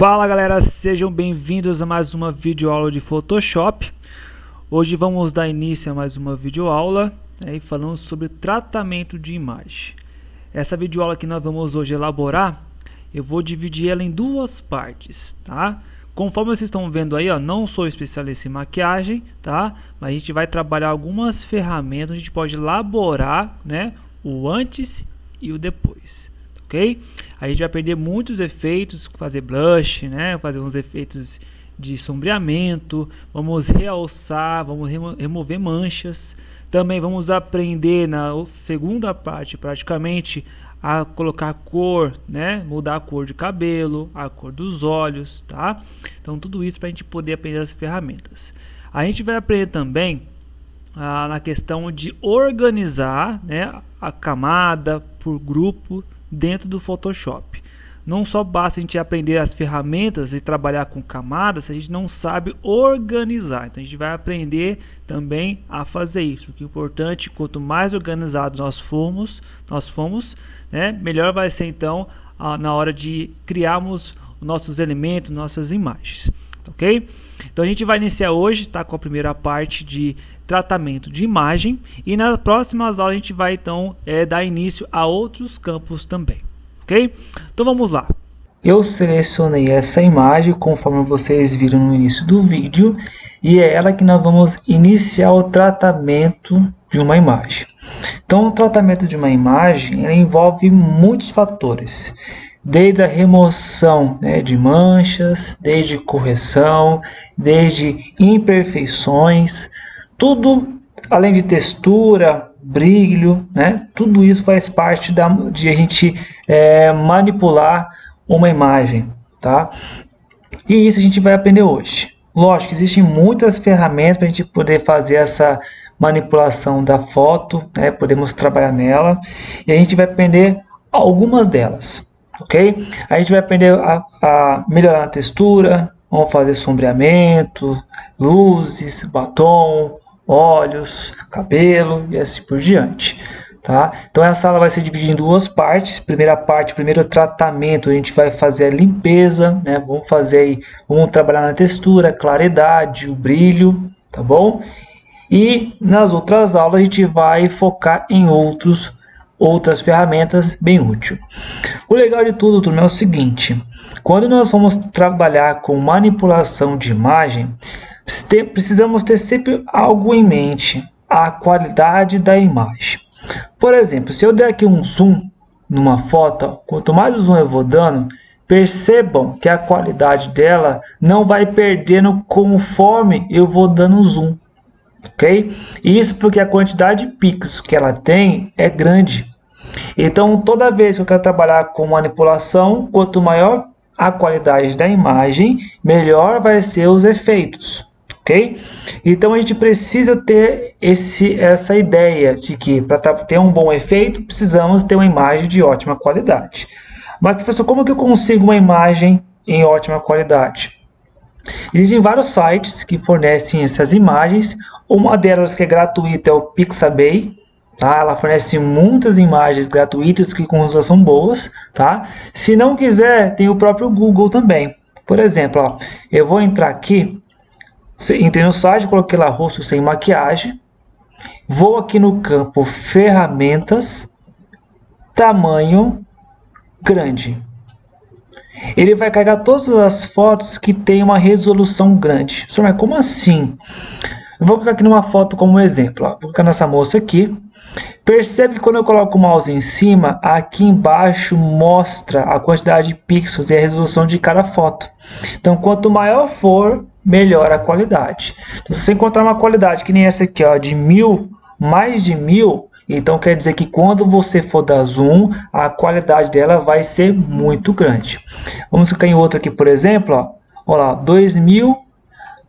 Fala galera, sejam bem-vindos a mais uma videoaula de Photoshop. Hoje vamos dar início a mais uma videoaula, falando sobre tratamento de imagem. Essa videoaula que nós vamos hoje elaborar, eu vou dividir ela em duas partes, tá? Conforme vocês estão vendo aí, não sou especialista em maquiagem, tá? Mas a gente vai trabalhar algumas ferramentas, a gente pode elaborar, o antes e o depois. Ok? A gente vai aprender muitos efeitos, fazer blush, fazer uns efeitos de sombreamento, vamos realçar, vamos remover manchas. Também vamos aprender na segunda parte, praticamente, a colocar cor, mudar a cor de cabelo, a cor dos olhos, tá? Então tudo isso para a gente poder aprender as ferramentas. A gente vai aprender também na questão de organizar, a camada por grupo dentro do Photoshop. Não só basta a gente aprender as ferramentas e trabalhar com camadas se a gente não sabe organizar. Então a gente vai aprender também a fazer isso. O que é importante, quanto mais organizados nós formos, melhor vai ser então na hora de criarmos nossos elementos, nossas imagens. Ok? Então a gente vai iniciar hoje, tá, com a primeira parte de tratamento de imagem, e nas próximas aulas a gente vai então dar início a outros campos também, ok? Então vamos lá. Eu selecionei essa imagem conforme vocês viram no início do vídeo, e é ela que nós vamos iniciar o tratamento de uma imagem. Então o tratamento de uma imagem envolve muitos fatores, desde a remoção de manchas, desde correção, desde imperfeições, tudo além de textura, brilho, tudo isso faz parte de a gente manipular uma imagem, tá? E isso a gente vai aprender hoje. Lógico, existem muitas ferramentas para a gente poder fazer essa manipulação da foto, podemos trabalhar nela, e a gente vai aprender algumas delas. Ok? A gente vai aprender a melhorar a textura, vamos fazer sombreamento, luzes, batom, olhos, cabelo e assim por diante. Tá? Então essa aula vai ser dividida em duas partes. Primeira parte, primeiro tratamento, a gente vai fazer a limpeza, vamos trabalhar na textura, claridade, o brilho, tá bom? E nas outras aulas a gente vai focar em outras ferramentas bem úteis. O legal de tudo, turma, é o seguinte: quando nós vamos trabalhar com manipulação de imagem, precisamos ter sempre algo em mente: a qualidade da imagem. Por exemplo, se eu der aqui um zoom numa foto, quanto mais o zoom eu vou dando, percebam que a qualidade dela não vai perdendo conforme eu vou dando zoom. Ok? Isso porque a quantidade de pixels que ela tem é grande. Então, toda vez que eu quero trabalhar com manipulação, quanto maior a qualidade da imagem, melhor vai ser os efeitos. Ok? Então, a gente precisa ter essa ideia de que para ter um bom efeito, precisamos ter uma imagem de ótima qualidade. Mas, professor, como que eu consigo uma imagem em ótima qualidade? Existem vários sites que fornecem essas imagens. Uma delas que é gratuita é o Pixabay. Tá? Ela fornece muitas imagens gratuitas que com resolução boas. Tá? Se não quiser, tem o próprio Google também. Por exemplo, eu vou entrar aqui, entrei no site, coloquei lá rosto sem maquiagem. Vou aqui no campo ferramentas, tamanho grande. Ele vai carregar todas as fotos que tem uma resolução grande. Mas como assim? Eu vou colocar aqui numa foto como exemplo. Vou colocar nessa moça aqui. Percebe que quando eu coloco o mouse em cima, aqui embaixo mostra a quantidade de pixels e a resolução de cada foto. Então, quanto maior for, melhor a qualidade. Então, se você encontrar uma qualidade que nem essa aqui, de 1000, mais de 1000, então quer dizer que quando você for dar zoom, a qualidade dela vai ser muito grande. Vamos ficar em outro aqui, por exemplo, olha lá, 2000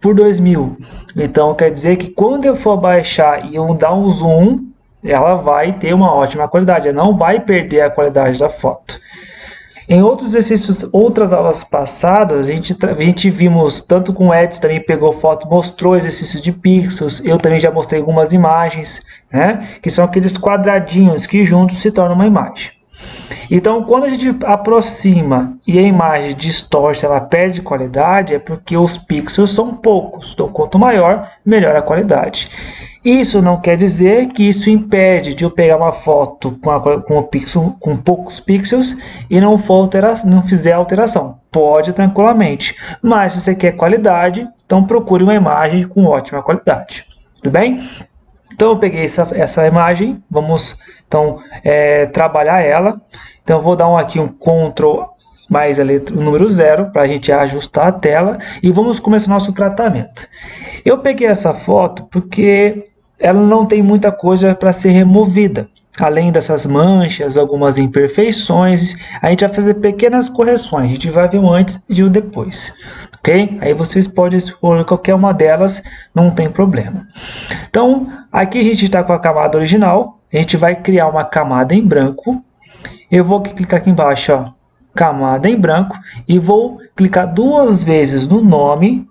por 2000. Então quer dizer que quando eu for baixar e eu dar um zoom, ela vai ter uma ótima qualidade, ela não vai perder a qualidade da foto. Em outros exercícios, outras aulas passadas, a gente vimos, tanto com o Edson também pegou foto, mostrou exercícios de pixels, eu também já mostrei algumas imagens, que são aqueles quadradinhos que juntos se tornam uma imagem. Então, quando a gente aproxima e a imagem distorce, ela perde qualidade, é porque os pixels são poucos. Então, quanto maior, melhor a qualidade. Isso não quer dizer que isso impede de eu pegar uma foto com poucos pixels e não fizer alteração. Pode tranquilamente. Mas se você quer qualidade, então procure uma imagem com ótima qualidade. Tudo bem? Então eu peguei essa imagem, vamos então trabalhar ela. Então eu vou dar aqui um Ctrl mais a letra, o número 0 para a gente ajustar a tela e vamos começar nosso tratamento. Eu peguei essa foto porque ela não tem muita coisa para ser removida. Além dessas manchas, algumas imperfeições, a gente vai fazer pequenas correções. A gente vai ver o antes e o depois. Ok? Aí vocês podem escolher qualquer uma delas, não tem problema. Então, aqui a gente está com a camada original. A gente vai criar uma camada em branco. Eu vou clicar aqui embaixo, ó, camada em branco, e vou clicar 2 vezes no nome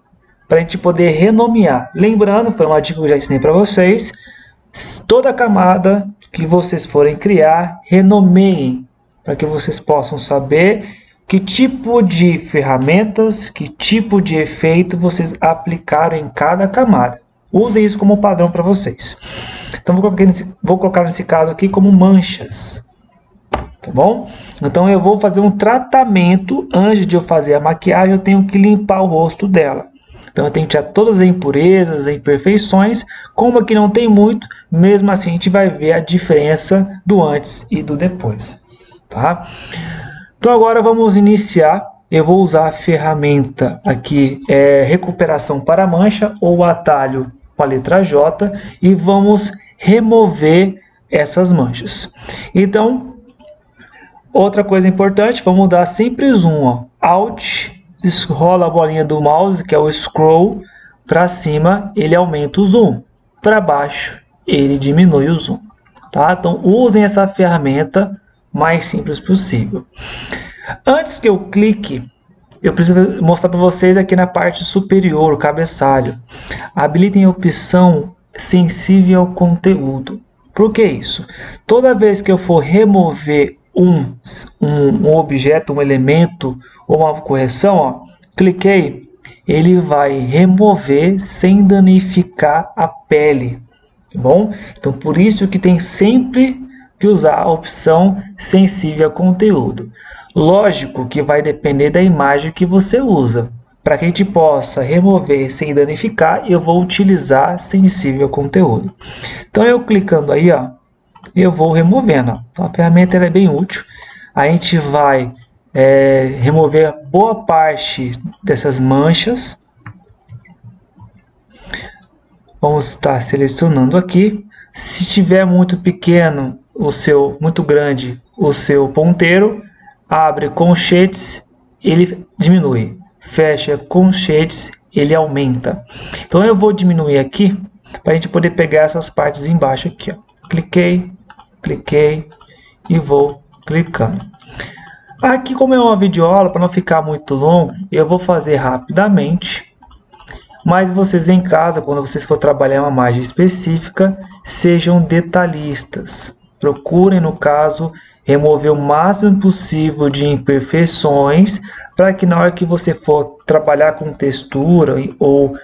para a gente poder renomear. Lembrando, foi uma dica que eu já ensinei para vocês, toda camada que vocês forem criar, renomeiem, para que vocês possam saber que tipo de ferramentas, que tipo de efeito vocês aplicaram em cada camada. Usem isso como padrão para vocês. Então, vou colocar nesse caso aqui como manchas. Tá bom? Então, eu vou fazer um tratamento. Antes de eu fazer a maquiagem, eu tenho que limpar o rosto dela. Então, eu tenho que tirar todas as impurezas, as imperfeições. Como aqui não tem muito, mesmo assim a gente vai ver a diferença do antes e do depois. Tá? Então, agora vamos iniciar. Eu vou usar a ferramenta aqui, recuperação para mancha, ou o atalho com a letra J, e vamos remover essas manchas. Então, outra coisa importante, vamos dar sempre zoom, ó. Alt, rola a bolinha do mouse, que é o scroll, para cima ele aumenta o zoom, para baixo ele diminui o zoom. Tá? Então usem essa ferramenta mais simples possível. Antes que eu clique, eu preciso mostrar para vocês aqui na parte superior, o cabeçalho. Habilitem a opção sensível ao conteúdo. Por que isso? Toda vez que eu for remover um objeto, um elemento ou uma correção, ó, cliquei, ele vai remover sem danificar a pele, tá bom? Então por isso que tem sempre que usar a opção sensível ao conteúdo. Lógico que vai depender da imagem que você usa. Para que a gente possa remover sem danificar, eu vou utilizar sensível ao conteúdo. Então eu clicando aí, ó, eu vou removendo. Então, a ferramenta ela é bem útil. A gente vai remover boa parte dessas manchas. Vamos estar selecionando aqui. Se tiver muito pequeno, muito grande o seu ponteiro, abre colchetes, ele diminui. Fecha colchetes, ele aumenta. Então eu vou diminuir aqui para a gente poder pegar essas partes embaixo aqui, ó. Cliquei e vou clicando. Aqui, como é uma videoaula, para não ficar muito longo, eu vou fazer rapidamente. Mas vocês em casa, quando vocês for trabalhar uma imagem específica, sejam detalhistas. Procurem, no caso, remover o máximo possível de imperfeições, para que na hora que você for trabalhar com textura ou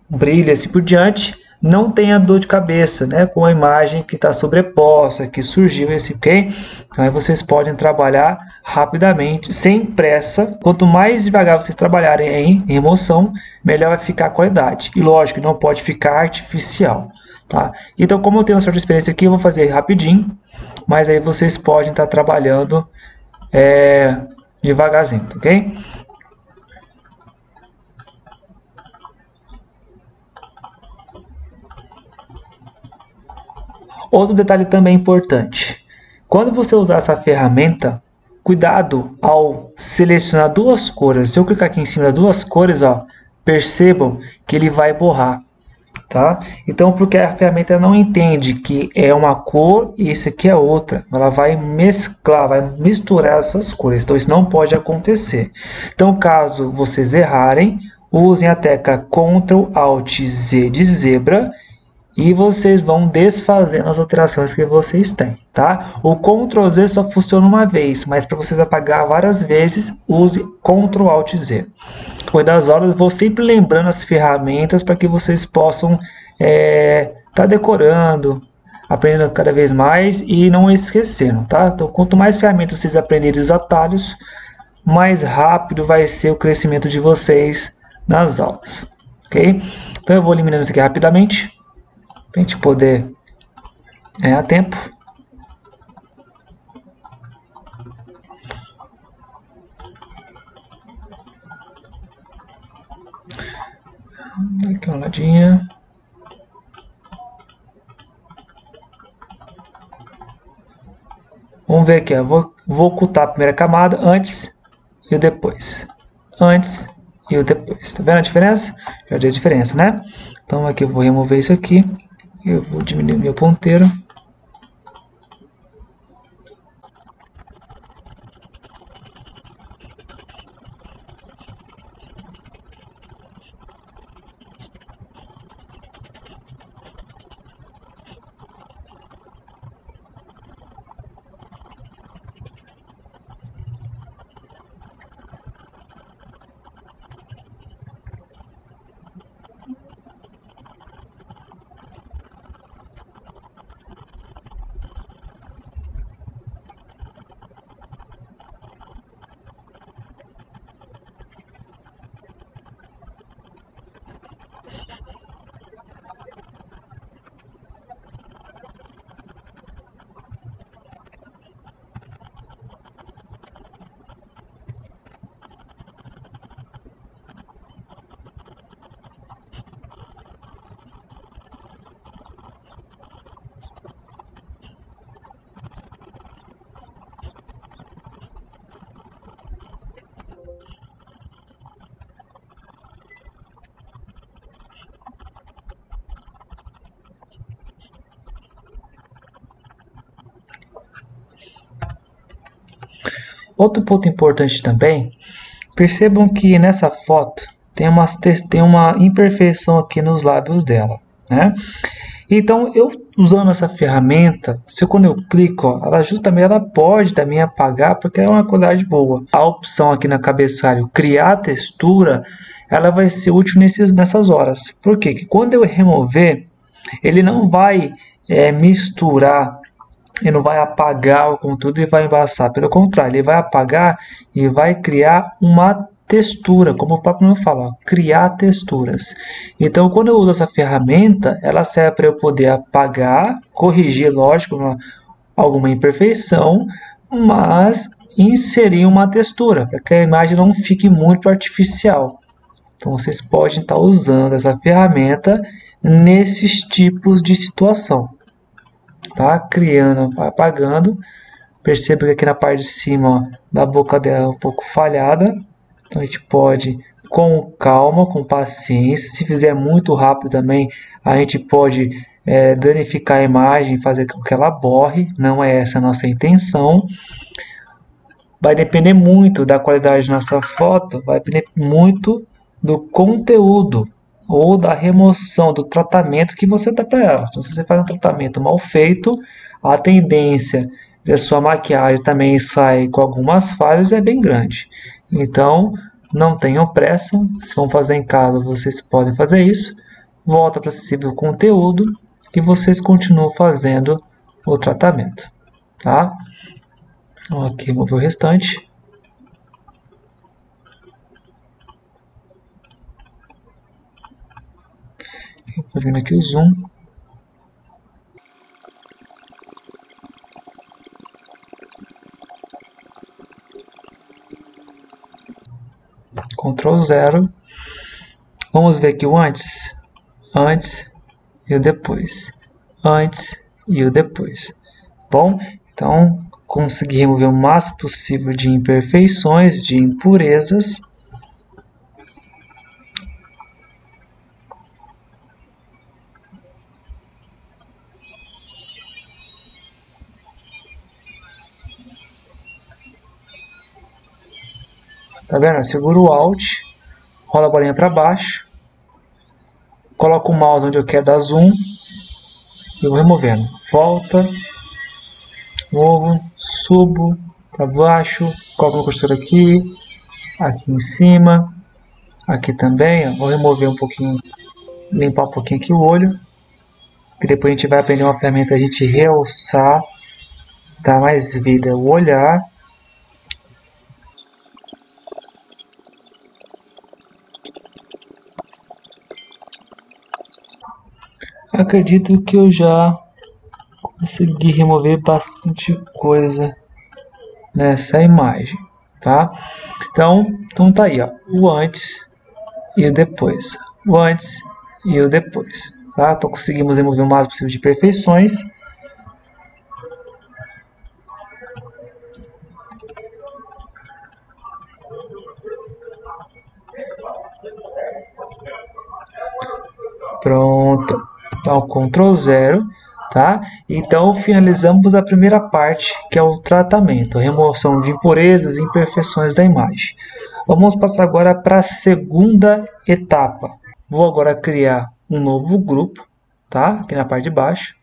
brilho assim por diante, não tenha dor de cabeça, né, com a imagem que está sobreposta, que surgiu esse, ok? Então, aí vocês podem trabalhar rapidamente, sem pressa. Quanto mais devagar vocês trabalharem em remoção, melhor vai ficar a qualidade. E lógico, não pode ficar artificial, tá? Então, como eu tenho uma certa experiência aqui, eu vou fazer rapidinho, mas aí vocês podem estar trabalhando devagarzinho, ok? Outro detalhe também importante. Quando você usar essa ferramenta, cuidado ao selecionar 2 cores. Se eu clicar aqui em cima das 2 cores, ó, percebam que ele vai borrar. Tá? Então, porque a ferramenta não entende que é uma cor e esse aqui é outra. Ela vai mesclar, vai misturar essas cores. Então, isso não pode acontecer. Então, caso vocês errarem, usem a tecla Ctrl Alt Z de zebra e vocês vão desfazendo as alterações que vocês têm, tá? O Ctrl Z só funciona uma vez, mas para vocês apagar várias vezes, use Ctrl Alt Z. Depois das aulas, vou sempre lembrando as ferramentas para que vocês possam tá decorando, aprendendo cada vez mais e não esquecendo, tá? Então, quanto mais ferramentas vocês aprenderem os atalhos, mais rápido vai ser o crescimento de vocês nas aulas, ok? Então, eu vou eliminando isso aqui rapidamente, para a gente poder ganhar tempo. Dá aqui uma olhadinha. Vamos ver aqui, ó. Vou ocultar a primeira camada antes e o depois. Antes e o depois. Tá vendo a diferença? Já deu a diferença, né? Então aqui eu vou remover isso aqui. Eu vou diminuir meu ponteiro. Outro ponto importante também, percebam que nessa foto tem uma imperfeição aqui nos lábios dela, né? Então, eu usando essa ferramenta, quando eu clico, ó, ela pode também apagar, porque é uma qualidade boa. A opção aqui na cabeçalho, criar textura, ela vai ser útil nessas horas. Por quê? Porque quando eu remover, ele não vai misturar, ele não vai apagar o conteúdo e vai embaçar. Pelo contrário, ele vai apagar e vai criar uma textura, como o próprio nome fala, criar texturas. Então, quando eu uso essa ferramenta, ela serve para eu poder apagar, corrigir, lógico, alguma imperfeição, mas inserir uma textura, para que a imagem não fique muito artificial. Então, vocês podem estar usando essa ferramenta nesses tipos de situação. Tá? Criando, apagando. Perceba que aqui na parte de cima, ó, da boca dela é um pouco falhada. Então a gente pode, com calma, com paciência. Se fizer muito rápido também, a gente pode danificar a imagem, fazer com que ela borre. Não é essa a nossa intenção. Vai depender muito da qualidade da nossa foto, vai depender muito do conteúdo ou da remoção, do tratamento que você dá para ela. Então, se você faz um tratamento mal feito, a tendência da sua maquiagem também sair com algumas falhas é bem grande. Então, não tenham pressa. Se vão fazer em casa, vocês podem fazer isso. Volta para acessível o conteúdo e vocês continuam fazendo o tratamento. Tá? Aqui, remover o restante. Vou vindo aqui o zoom. Ctrl 0. Vamos ver aqui o antes e o depois. Antes e o depois. Bom, então consegui remover o máximo possível de imperfeições, de impurezas. Tá vendo? Eu seguro o Alt, rola a bolinha para baixo, coloco o mouse onde eu quero dar zoom e vou removendo. Volta, movo, subo para baixo, coloco uma costura aqui em cima, aqui também. Ó. Vou remover um pouquinho, limpar um pouquinho aqui o olho, que depois a gente vai aprender uma ferramenta a gente realçar, dar mais vida ao olhar. Acredito que eu já consegui remover bastante coisa nessa imagem, tá? Então tá aí, ó, o antes e o depois, o antes e o depois, tá? Então conseguimos remover o máximo possível de imperfeições. Pronto, dá o Ctrl 0, tá? Então finalizamos a primeira parte, que é o tratamento, a remoção de impurezas e imperfeições da imagem. Vamos passar agora para a segunda etapa. Vou agora criar um novo grupo, tá? Aqui na parte de baixo,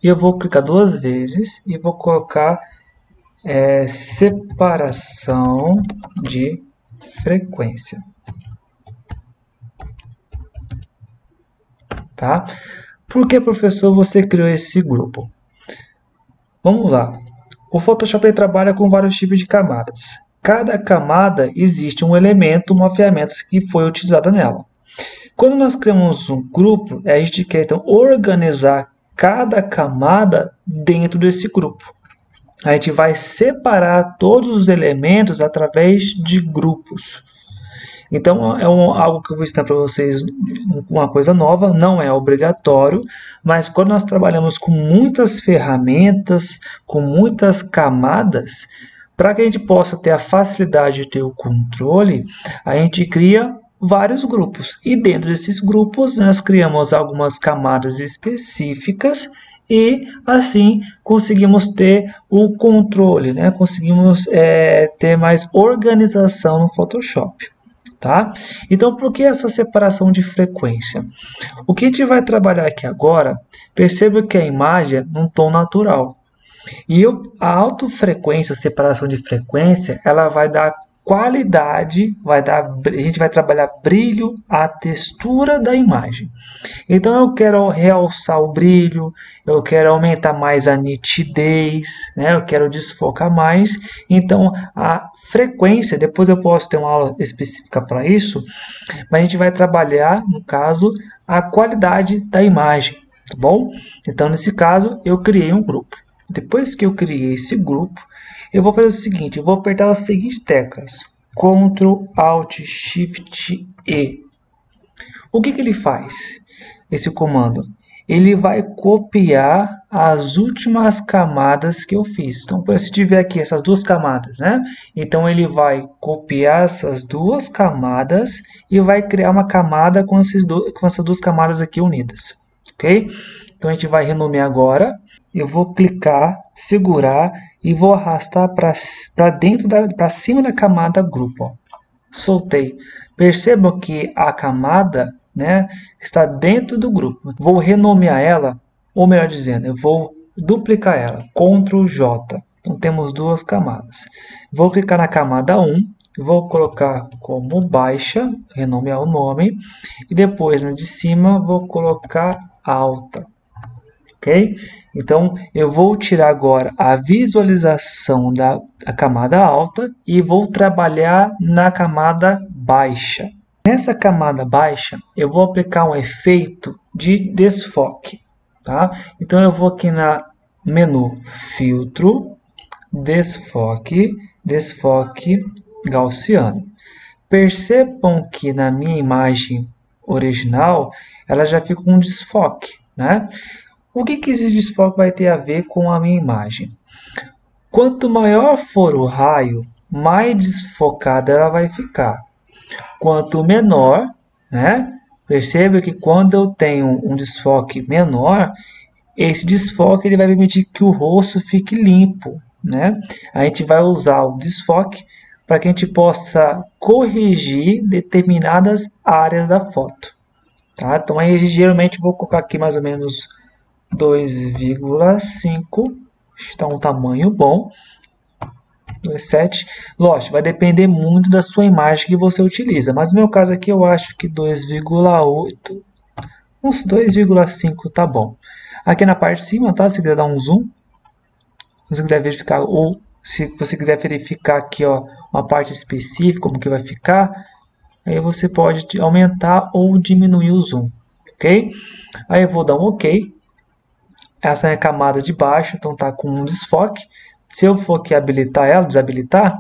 e eu vou clicar 2 vezes e vou colocar separação de frequência. Tá? Por que, professor, você criou esse grupo? Vamos lá. O Photoshop trabalha com vários tipos de camadas. Cada camada existe um elemento, uma ferramenta que foi utilizada nela. Quando nós criamos um grupo, a gente quer então organizar cada camada dentro desse grupo. A gente vai separar todos os elementos através de grupos. Então, algo que eu vou ensinar para vocês, uma coisa nova, não é obrigatório, mas quando nós trabalhamos com muitas ferramentas, com muitas camadas, para que a gente possa ter a facilidade de ter o controle, a gente cria vários grupos. E dentro desses grupos, nós criamos algumas camadas específicas e, assim, conseguimos ter o controle, né? Conseguimos ter mais organização no Photoshop. Tá? Então, por que essa separação de frequência? O que a gente vai trabalhar aqui agora, perceba que a imagem é num tom natural. E a autofrequência, a separação de frequência, ela vai dar qualidade, a gente vai trabalhar brilho, a textura da imagem. Então eu quero realçar o brilho, eu quero aumentar mais a nitidez, né? Eu quero desfocar mais. Então a frequência, depois eu posso ter uma aula específica para isso, mas a gente vai trabalhar, no caso, a qualidade da imagem, tá bom? Então nesse caso eu criei um grupo. Depois que eu criei esse grupo, eu vou fazer o seguinte, eu vou apertar as seguintes teclas, Ctrl, Alt, Shift, E. O que ele faz, esse comando? Ele vai copiar as últimas camadas que eu fiz. Então, se tiver aqui essas duas camadas, né? Então, ele vai copiar essas duas camadas e vai criar uma camada com essas duas camadas aqui unidas, ok? Então, a gente vai renomear agora. Eu vou clicar, segurar e vou arrastar para dentro, para cima da camada grupo. Ó. Soltei. Percebam que a camada, né, está dentro do grupo. Vou renomear ela, ou melhor dizendo, eu vou duplicar ela. Ctrl J. Então temos duas camadas. Vou clicar na camada 1, vou colocar como baixa, renomear o nome, e depois na de cima vou colocar alta. Ok? Então, eu vou tirar agora a visualização da camada alta e vou trabalhar na camada baixa. Nessa camada baixa, eu vou aplicar um efeito de desfoque. Tá? Então, eu vou aqui no menu Filtro, Desfoque, Desfoque Gaussiano. Percebam que na minha imagem original, ela já fica com um desfoque, né? O que esse desfoque vai ter a ver com a minha imagem? Quanto maior for o raio, mais desfocada ela vai ficar. Quanto menor, né? Perceba que quando eu tenho um desfoque menor, esse desfoque ele vai permitir que o rosto fique limpo, né? A gente vai usar o desfoque para que a gente possa corrigir determinadas áreas da foto. Tá? Então, aí, geralmente, vou colocar aqui mais ou menos 2,5, está um tamanho bom. 2,7. Lógico, vai depender muito da sua imagem que você utiliza, mas no meu caso aqui eu acho que 2,8, uns 2,5 tá bom. Aqui na parte de cima, tá? Se quiser dar um zoom, se você quiser verificar, ou se você quiser verificar aqui, ó, uma parte específica, como que vai ficar, aí você pode aumentar ou diminuir o zoom, ok? Aí eu vou dar um ok. Essa é a camada de baixo, então tá com um desfoque. Se eu for aqui habilitar ela, desabilitar,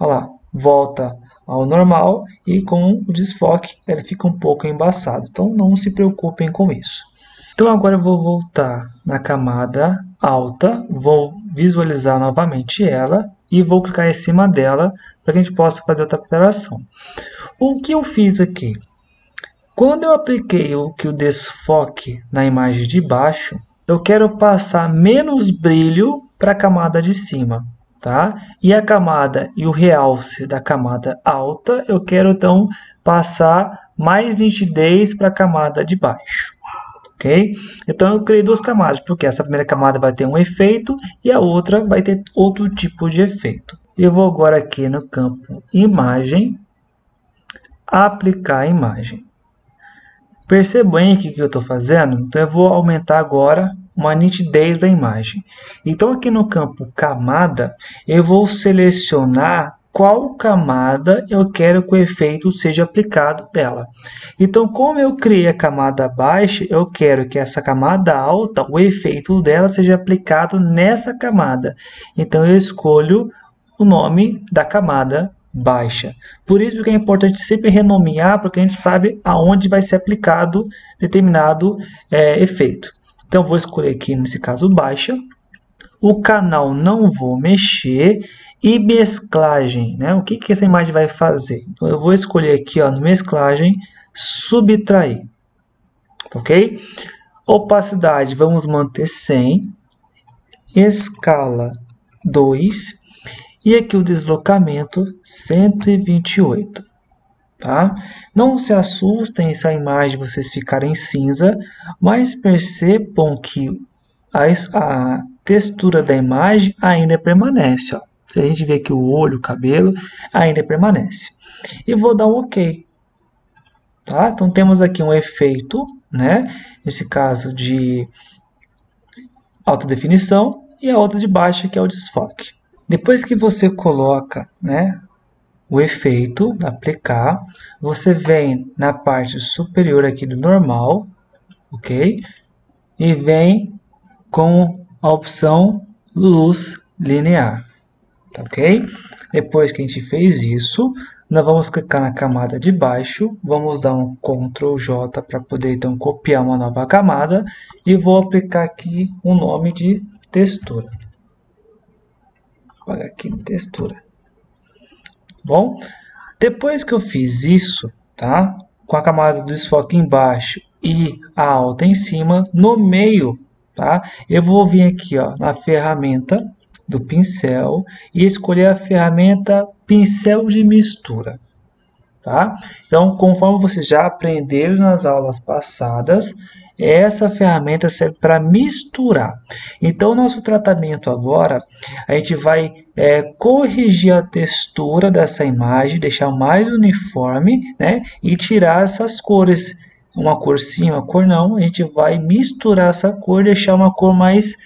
olha lá, volta ao normal e com o desfoque ele fica um pouco embaçado. Então não se preocupem com isso. Então agora eu vou voltar na camada alta, vou visualizar novamente ela e vou clicar em cima dela para que a gente possa fazer outra alteração. O que eu fiz aqui? Quando eu apliquei o desfoque na imagem de baixo, eu quero passar menos brilho para a camada de cima, tá? E a camada e o realce da camada alta, eu quero então passar mais nitidez para a camada de baixo, ok? Então eu criei duas camadas, porque essa primeira camada vai ter um efeito e a outra vai ter outro tipo de efeito. Eu vou agora aqui no campo imagem, aplicar a imagem. Percebam aqui o que eu estou fazendo? Então eu vou aumentar agora uma nitidez da imagem. Então aqui no campo camada, eu vou selecionar qual camada eu quero que o efeito seja aplicado dela. Então como eu criei a camada baixa, eu quero que essa camada alta, o efeito dela seja aplicado nessa camada. Então eu escolho o nome da camada baixa. Por isso que é importante sempre renomear, porque a gente sabe aonde vai ser aplicado determinado efeito. Então, vou escolher aqui, nesse caso, baixa. O canal não vou mexer. E mesclagem, né? O que essa imagem vai fazer? Então, eu vou escolher aqui, ó, no mesclagem, subtrair. Ok? Opacidade, vamos manter 100. Escala 2. E aqui o deslocamento 128. Tá? Não se assustem se a imagem vocês ficarem cinza, mas percebam que a textura da imagem ainda permanece. Ó. Se a gente ver aqui o olho, o cabelo, ainda permanece. E vou dar um OK. Tá? Então temos aqui um efeito, né? Nesse caso de alta definição, e a outra de baixa, que é o desfoque. Depois que você coloca, né, o efeito, aplicar, você vem na parte superior aqui do normal, ok? E vem com a opção luz linear, ok? Depois que a gente fez isso, nós vamos clicar na camada de baixo, vamos dar um Ctrl J para poder então copiar uma nova camada e vou aplicar aqui um nome de textura. Olha aqui em textura. Bom, depois que eu fiz isso, tá? Com a camada do desfoque embaixo e a alta em cima, no meio, tá? Eu vou vir aqui, ó, na ferramenta do pincel e escolher a ferramenta pincel de mistura, tá? Então, conforme vocês já aprenderam nas aulas passadas, essa ferramenta serve para misturar. Então, nosso tratamento agora, a gente vai corrigir a textura dessa imagem, deixar mais uniforme, né? E tirar essas cores. Uma cor sim, uma cor não. A gente vai misturar essa cor, deixar uma cor mais...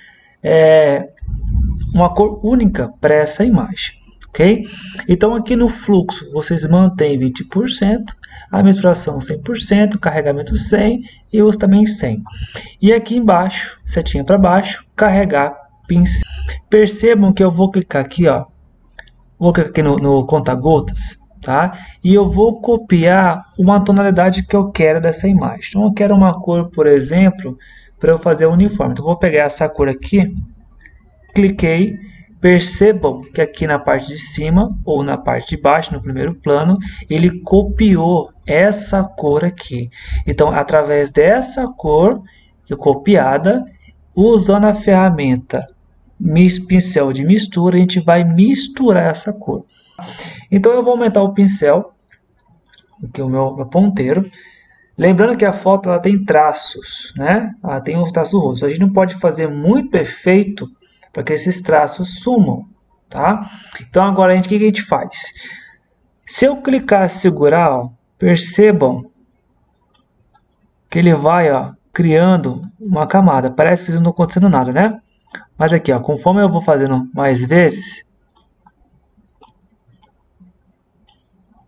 uma cor única para essa imagem. Ok? Então, aqui no fluxo, vocês mantêm 20%, a misturação 100%, carregamento 100% e uso também 100%. E aqui embaixo, setinha para baixo, carregar pincel. Percebam que eu vou clicar aqui, ó, vou clicar aqui no conta-gotas, tá? E eu vou copiar uma tonalidade que eu quero dessa imagem. Então, eu quero uma cor, por exemplo, para eu fazer o uniforme. Então, eu vou pegar essa cor aqui, cliquei. Percebam que aqui na parte de cima ou na parte de baixo, no primeiro plano, ele copiou essa cor aqui. Então, através dessa cor copiada, usando a ferramenta pincel de mistura, a gente vai misturar essa cor. Então, eu vou aumentar o pincel, aqui o meu ponteiro, Lembrando que a foto ela tem traços, né? Ela tem os traços do rosto. A gente não pode fazer muito efeito para que esses traços sumam, tá? Então agora o que a gente faz? Se eu clicar e segurar, ó, percebam que ele vai, ó, criando uma camada. Parece que não está acontecendo nada, né? Mas aqui, ó, conforme eu vou fazendo mais vezes,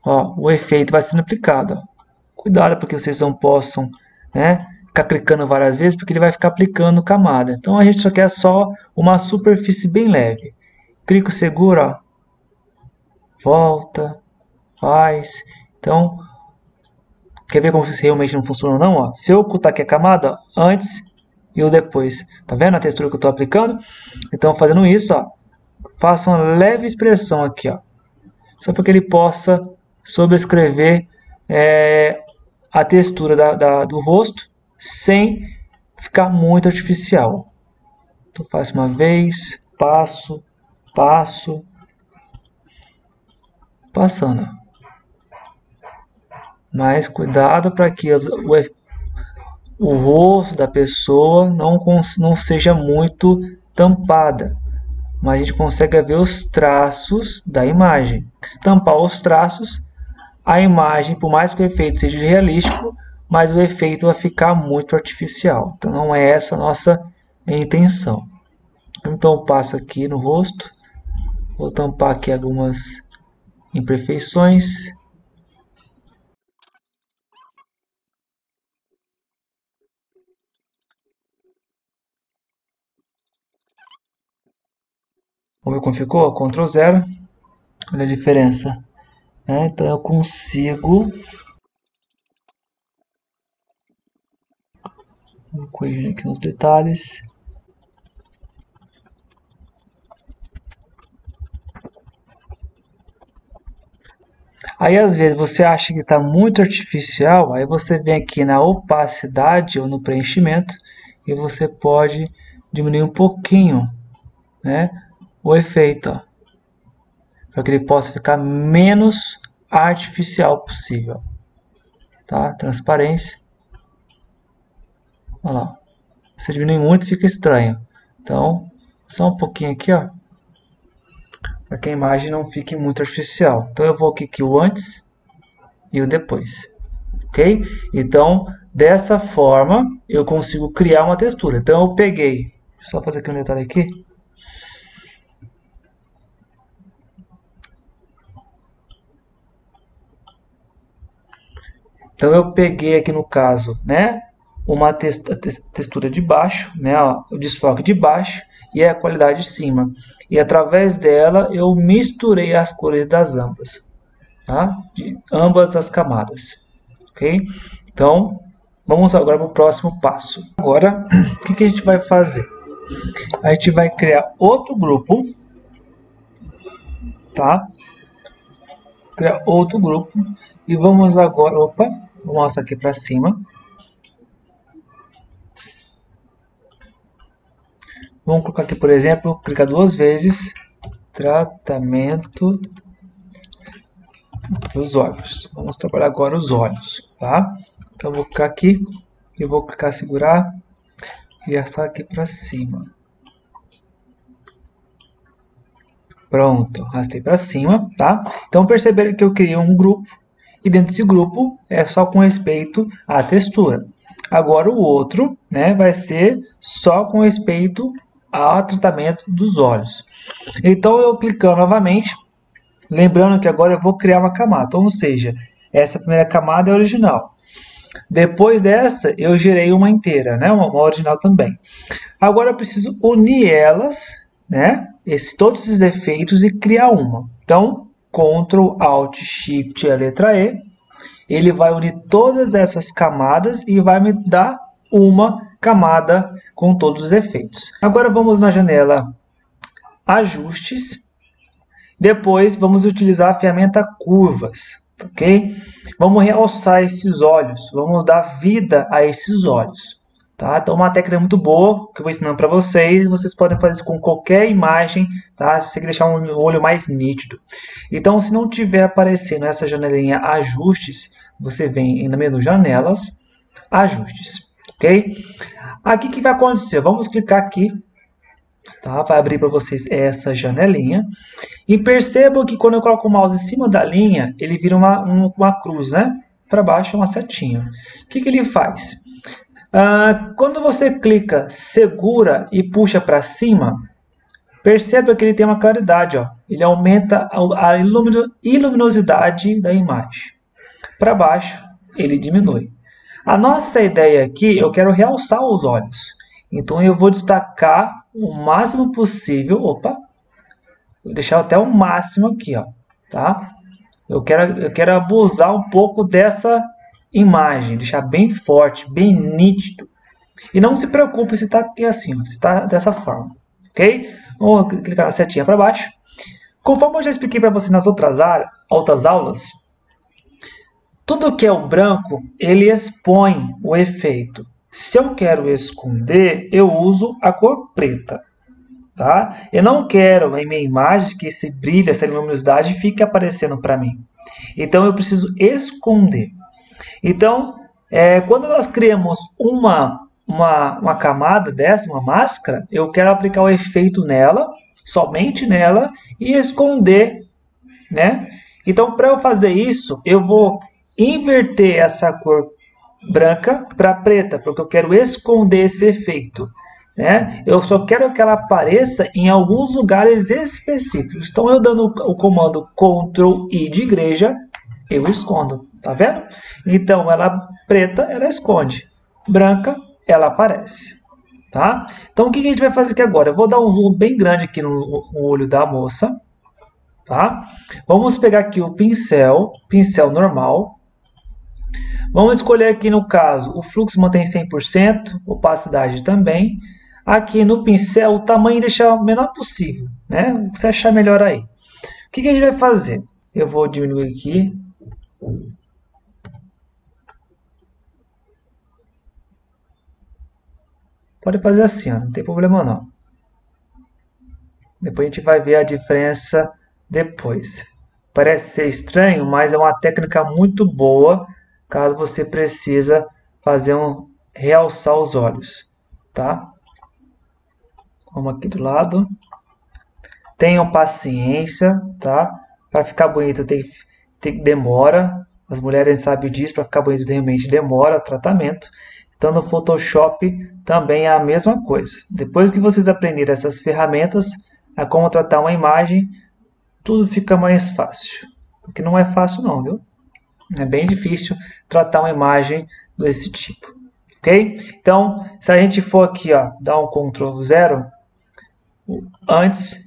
ó, o efeito vai sendo aplicado. Ó. Cuidado porque vocês não possam, né, ficar clicando várias vezes, porque ele vai ficar aplicando camada. Então a gente só quer só uma superfície bem leve. Clico, segura, ó, volta, faz. Então, quer ver como isso realmente não funciona ou não? Ó? Se eu ocultar aqui a camada, ó, antes e o depois. Tá vendo a textura que eu estou aplicando? Então, fazendo isso, ó, faça uma leve expressão aqui, ó, só para que ele possa sobrescrever a textura do rosto sem ficar muito artificial. Então, faço uma vez, passo, passando. Mas cuidado para que o rosto da pessoa não seja muito tampada. Mas a gente consegue ver os traços da imagem. Se tampar os traços, a imagem, por mais que o efeito seja realístico, mas o efeito vai ficar muito artificial. Então não é essa a nossa intenção. Então eu passo aqui no rosto, vou tampar aqui algumas imperfeições. Vamos ver como ficou? Ctrl 0. Olha a diferença. Então eu consigo... Vou corrigir aqui uns detalhes. Aí às vezes você acha que está muito artificial, aí você vem aqui na opacidade ou no preenchimento e você pode diminuir um pouquinho, né, o efeito, para que ele possa ficar menos artificial possível. Tá? Transparência. Olha lá. Se diminui muito fica estranho. Então, só um pouquinho aqui, ó, para que a imagem não fique muito artificial. Então eu vou aqui o antes e o depois. Ok? Então, dessa forma, eu consigo criar uma textura. Então eu peguei, só fazer aqui um detalhe aqui. Então eu peguei aqui no caso, né, uma textura de baixo, né, ó, o desfoque de baixo e a qualidade de cima. E através dela eu misturei as cores das ambas, tá? De ambas as camadas. Ok? Então, vamos agora para o próximo passo. Agora, o que a gente vai fazer? A gente vai criar outro grupo, tá? Criar outro grupo e vamos agora, vou mostrar aqui para cima. Vamos colocar aqui, por exemplo, clicar duas vezes, tratamento dos olhos. Vamos trabalhar agora os olhos, tá? Então vou clicar aqui, eu vou clicar segurar e arrastar aqui para cima. Pronto, arrastei para cima, tá? Então perceberam que eu criei um grupo e dentro desse grupo é só com respeito à textura. Agora o outro, né, vai ser só com respeito ao tratamento dos olhos. Então eu clicando novamente, lembrando que agora eu vou criar uma camada, então, ou seja, essa primeira camada é original. Depois dessa eu gerei uma inteira, né, uma original também. Agora eu preciso unir elas, né, todos esses efeitos e criar uma. Então Ctrl Alt Shift e a letra E, ele vai unir todas essas camadas e vai me dar uma camada com todos os efeitos. Agora vamos na janela Ajustes. Depois vamos utilizar a ferramenta Curvas, ok? Vamos realçar esses olhos, vamos dar vida a esses olhos. Tá? Então, uma técnica muito boa que eu vou ensinando para vocês. Vocês podem fazer isso com qualquer imagem, tá? Se você quer deixar um olho mais nítido. Então, se não tiver aparecendo essa janelinha Ajustes, você vem no menu Janelas, Ajustes, ok? Aqui o que vai acontecer? Vamos clicar aqui, tá? Vai abrir para vocês essa janelinha. E percebam que quando eu coloco o mouse em cima da linha, ele vira uma cruz, né? Para baixo, uma setinha. O que ele faz? Quando você clica, segura e puxa para cima, perceba que ele tem uma claridade. Ó. Ele aumenta a luminosidade da imagem. Para baixo, ele diminui. A nossa ideia aqui, eu quero realçar os olhos. Então, eu vou destacar o máximo possível. Opa! Vou deixar até o máximo aqui. Ó, tá? Eu quero abusar um pouco dessa imagem, deixar bem forte, bem nítido. E não se preocupe se está aqui assim, ó, se está dessa forma, ok? Vamos clicar na setinha para baixo. Conforme eu já expliquei para você nas outras aulas, tudo que é o branco, ele expõe o efeito. Se eu quero esconder, eu uso a cor preta. Tá? Eu não quero em minha imagem que esse brilho, essa luminosidade fique aparecendo para mim. Então eu preciso esconder. Então, quando nós criamos uma camada dessa, uma máscara, eu quero aplicar o efeito nela, somente nela, e esconder, né? Então, para eu fazer isso, eu vou inverter essa cor branca para preta, porque eu quero esconder esse efeito. Né? Eu só quero que ela apareça em alguns lugares específicos. Então, eu dando o comando Ctrl I de igreja, eu escondo. Tá vendo? Então, ela preta, ela esconde. Branca, ela aparece. Tá? Então, o que a gente vai fazer aqui agora? Eu vou dar um zoom bem grande aqui no olho da moça. Tá? Vamos pegar aqui o pincel normal. Vamos escolher aqui, no caso, o fluxo mantém 100%, opacidade também. Aqui no pincel, o tamanho deixar o menor possível, né? O que você achar melhor aí. O que a gente vai fazer? Eu vou diminuir aqui. Pode fazer assim, ó, não tem problema não. Depois a gente vai ver a diferença depois. Parece ser estranho, mas é uma técnica muito boa caso você precisa fazer realçar os olhos, tá? Vamos aqui do lado. Tenham paciência, tá? Para ficar bonito demora. As mulheres sabem disso, para ficar bonito realmente demora o tratamento. Então no Photoshop também é a mesma coisa. Depois que vocês aprenderem essas ferramentas, a como tratar uma imagem, tudo fica mais fácil. Porque não é fácil não, viu? É bem difícil tratar uma imagem desse tipo. Ok? Então, se a gente for aqui, ó, dar um Ctrl 0, antes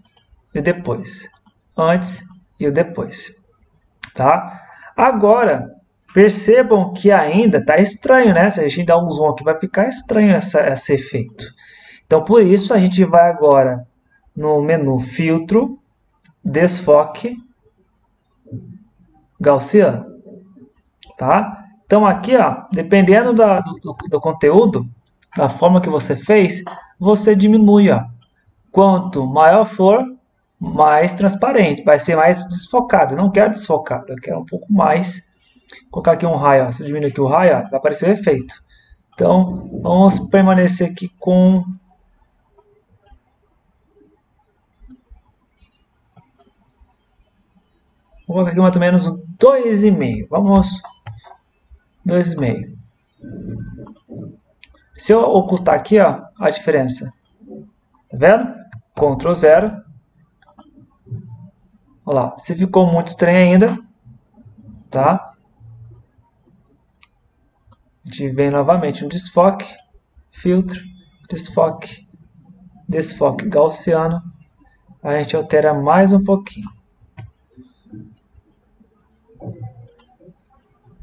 e depois. Antes e o depois. Tá? Agora, percebam que ainda está estranho, né? Se a gente dar um zoom aqui, vai ficar estranho esse efeito. Então, por isso, a gente vai agora no menu Filtro, Desfoque, Gaussiano. Tá? Então, aqui, ó, dependendo do conteúdo, da forma que você fez, você diminui. Ó. Quanto maior for, mais transparente, vai ser mais desfocado. Eu não quero desfocado, eu quero um pouco mais. Vou colocar aqui um raio, ó. Se eu diminuir aqui o raio, ó, vai aparecer o efeito. Então, vamos permanecer aqui com... Vou colocar aqui mais ou menos 2,5. Vamos... 2,5. Se eu ocultar aqui, ó, a diferença. Tá vendo? Ctrl 0. Olha lá, se ficou muito estranho ainda, tá? A gente vem novamente no desfoque, filtro, desfoque, desfoque gaussiano. A gente altera mais um pouquinho.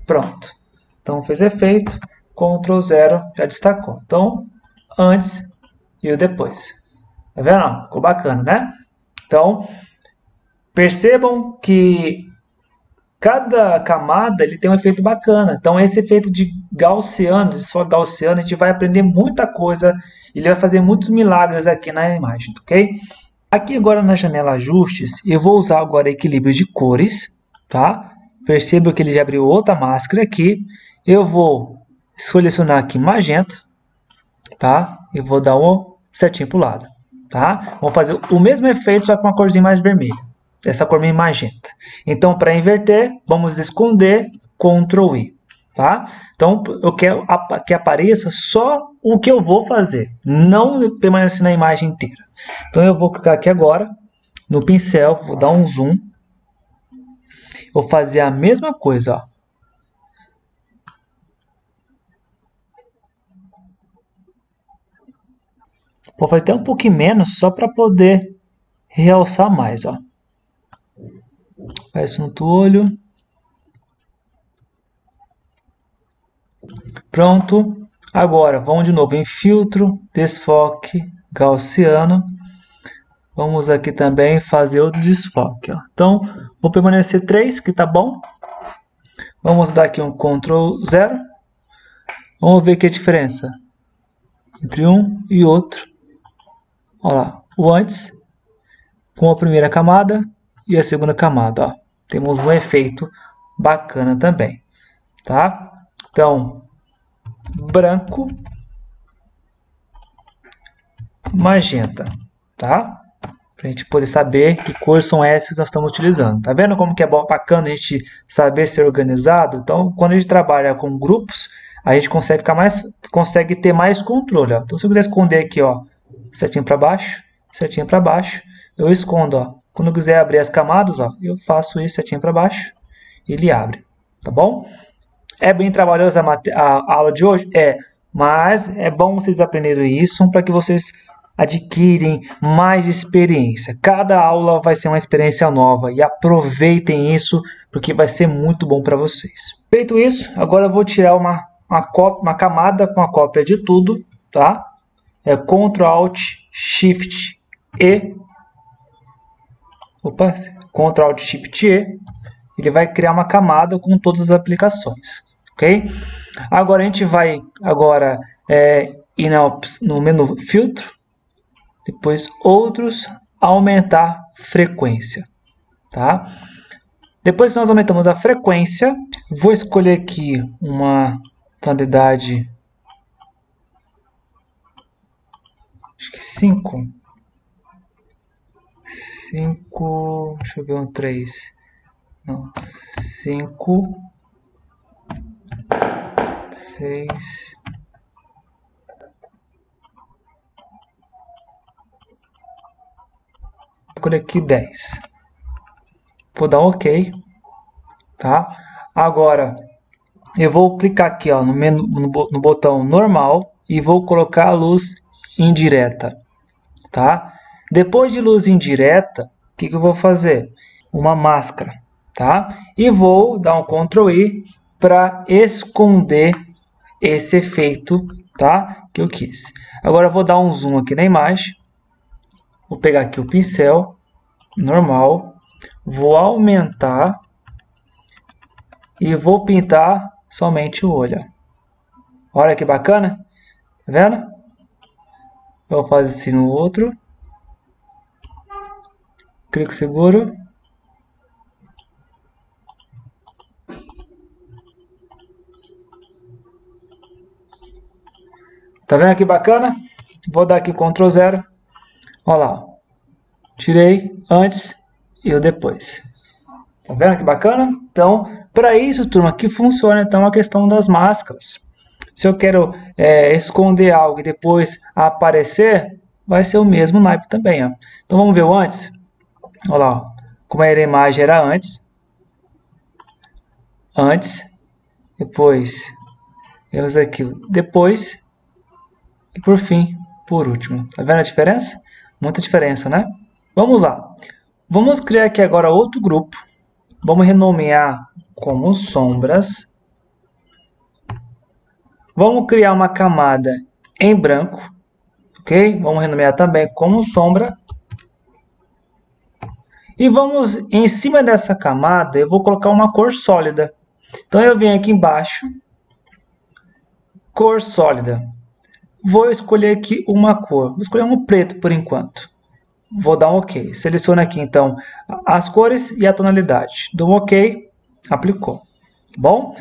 Pronto. Então fez efeito, Ctrl 0 já destacou. Então, antes e o depois. Tá vendo? Ficou bacana, né? Então, percebam que cada camada ele tem um efeito bacana. Então esse efeito de gaussiano, de desfoque gaussiano, a gente vai aprender muita coisa. Ele vai fazer muitos milagres aqui na imagem, ok? Aqui agora na janela ajustes, eu vou usar agora equilíbrio de cores, tá? Perceba que ele já abriu outra máscara aqui. Eu vou selecionar aqui magenta, tá? E vou dar um setinho para o lado, tá? Vou fazer o mesmo efeito, só com uma corzinha mais vermelha. Essa cor meio magenta. Então, para inverter, vamos esconder, Ctrl I, tá? Então, eu quero que apareça só o que eu vou fazer, não permanecer na imagem inteira. Então, eu vou clicar aqui agora, no pincel, vou dar um zoom. Vou fazer a mesma coisa, ó. Vou fazer até um pouquinho menos, só para poder realçar mais, ó. Faz no olho. Pronto. Agora, vamos de novo em filtro, desfoque, gaussiano. Vamos aqui também fazer outro desfoque, ó. Então, vou permanecer 3, que tá bom. Vamos dar aqui um Ctrl 0. Vamos ver que a diferença entre um e outro. Olha lá, o antes com a primeira camada e a segunda camada, ó. Temos um efeito bacana também, tá? Então, branco, magenta, tá? Para a gente poder saber que cores são essas que nós estamos utilizando. Tá vendo como que é bacana a gente saber ser organizado? Então, quando a gente trabalha com grupos, a gente consegue ter mais controle, ó. Então, se eu quiser esconder aqui, ó, setinho para baixo, eu escondo, ó. Quando eu quiser abrir as camadas, ó, eu faço isso, setinho para baixo, e ele abre, tá bom? É bem trabalhosa a aula de hoje? É, mas é bom vocês aprenderem isso para que vocês adquirem mais experiência. Cada aula vai ser uma experiência nova e aproveitem isso porque vai ser muito bom para vocês. Feito isso, agora eu vou tirar uma camada com a cópia de tudo, tá? É Ctrl Alt Shift E. Opa, Ctrl Alt Shift E. Ele vai criar uma camada com todas as aplicações, ok? Agora a gente vai ir no menu filtro, depois outros, aumentar frequência, tá? Depois que nós aumentamos a frequência, vou escolher aqui uma tonalidade, acho que 5, deixa eu ver um 3, não, 5, 6, escolher aqui 10. Vou dar um OK, tá? Agora eu vou clicar aqui, ó, no botão normal e vou colocar a luz indireta, tá? Depois de luz indireta, o que eu vou fazer? Uma máscara, tá? E vou dar um Ctrl I para esconder esse efeito, tá? Que eu quis. Agora eu vou dar um zoom aqui na imagem. Vou pegar aqui o pincel normal, vou aumentar e vou pintar somente o olho. Olha que bacana, tá vendo? Vou fazer assim no outro. Clico seguro. Tá vendo que bacana? Vou dar aqui Ctrl 0. Olha lá. Tirei antes e o depois. Tá vendo que bacana? Então, para isso, turma, que funciona então a questão das máscaras. Se eu quero esconder algo e depois aparecer, vai ser o mesmo naipe também, ó. Então vamos ver o antes. Olha lá, ó. Como era a imagem era antes, depois temos aqui o depois e por fim, por último. Tá vendo a diferença? Muita diferença, né? Vamos lá. Vamos criar aqui agora outro grupo. Vamos renomear como sombras. Vamos criar uma camada em branco, ok? Vamos renomear também como sombra. E vamos, em cima dessa camada, eu vou colocar uma cor sólida. Então eu venho aqui embaixo, cor sólida. Vou escolher aqui uma cor, vou escolher um preto por enquanto. Vou dar um OK. Seleciono aqui então as cores e a tonalidade. Dou um OK, aplicou. Bom,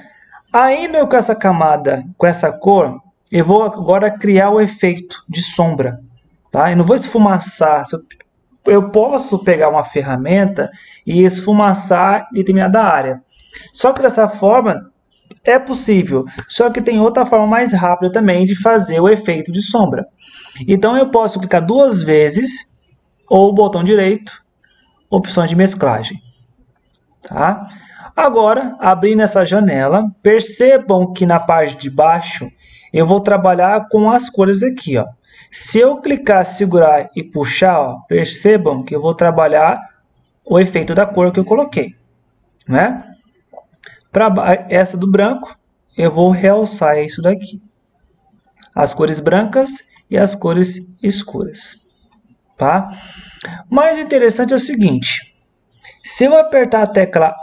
ainda com essa camada, com essa cor, eu vou agora criar o efeito de sombra. Tá? Eu não vou esfumaçar. Eu posso pegar uma ferramenta e esfumaçar determinada área. Só que dessa forma é possível. Só que tem outra forma mais rápida também de fazer o efeito de sombra. Então eu posso clicar 2 vezes ou o botão direito, opções de mesclagem. Tá? Agora, abrindo essa janela, percebam que na parte de baixo eu vou trabalhar com as cores aqui. Ó. Se eu clicar, segurar e puxar, ó, percebam que eu vou trabalhar o efeito da cor que eu coloquei. Né? Para essa do branco, eu vou realçar isso daqui. As cores brancas e as cores escuras. Tá? Mais interessante é o seguinte. Se eu apertar a tecla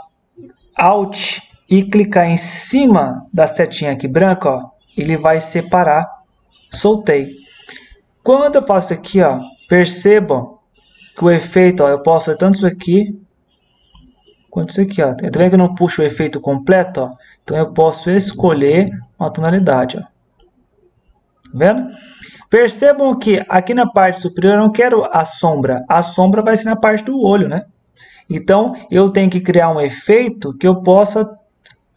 Alt e clicar em cima da setinha aqui branca, ó, ele vai separar. Soltei. Quando eu faço aqui, ó, percebam que o efeito, ó, eu posso fazer tanto isso aqui quanto isso aqui. Ó. Tá vendo que eu não puxo o efeito completo? Ó? Então eu posso escolher uma tonalidade. Ó. Tá vendo? Percebam que aqui na parte superior eu não quero a sombra. A sombra vai ser na parte do olho, né? Então eu tenho que criar um efeito que eu possa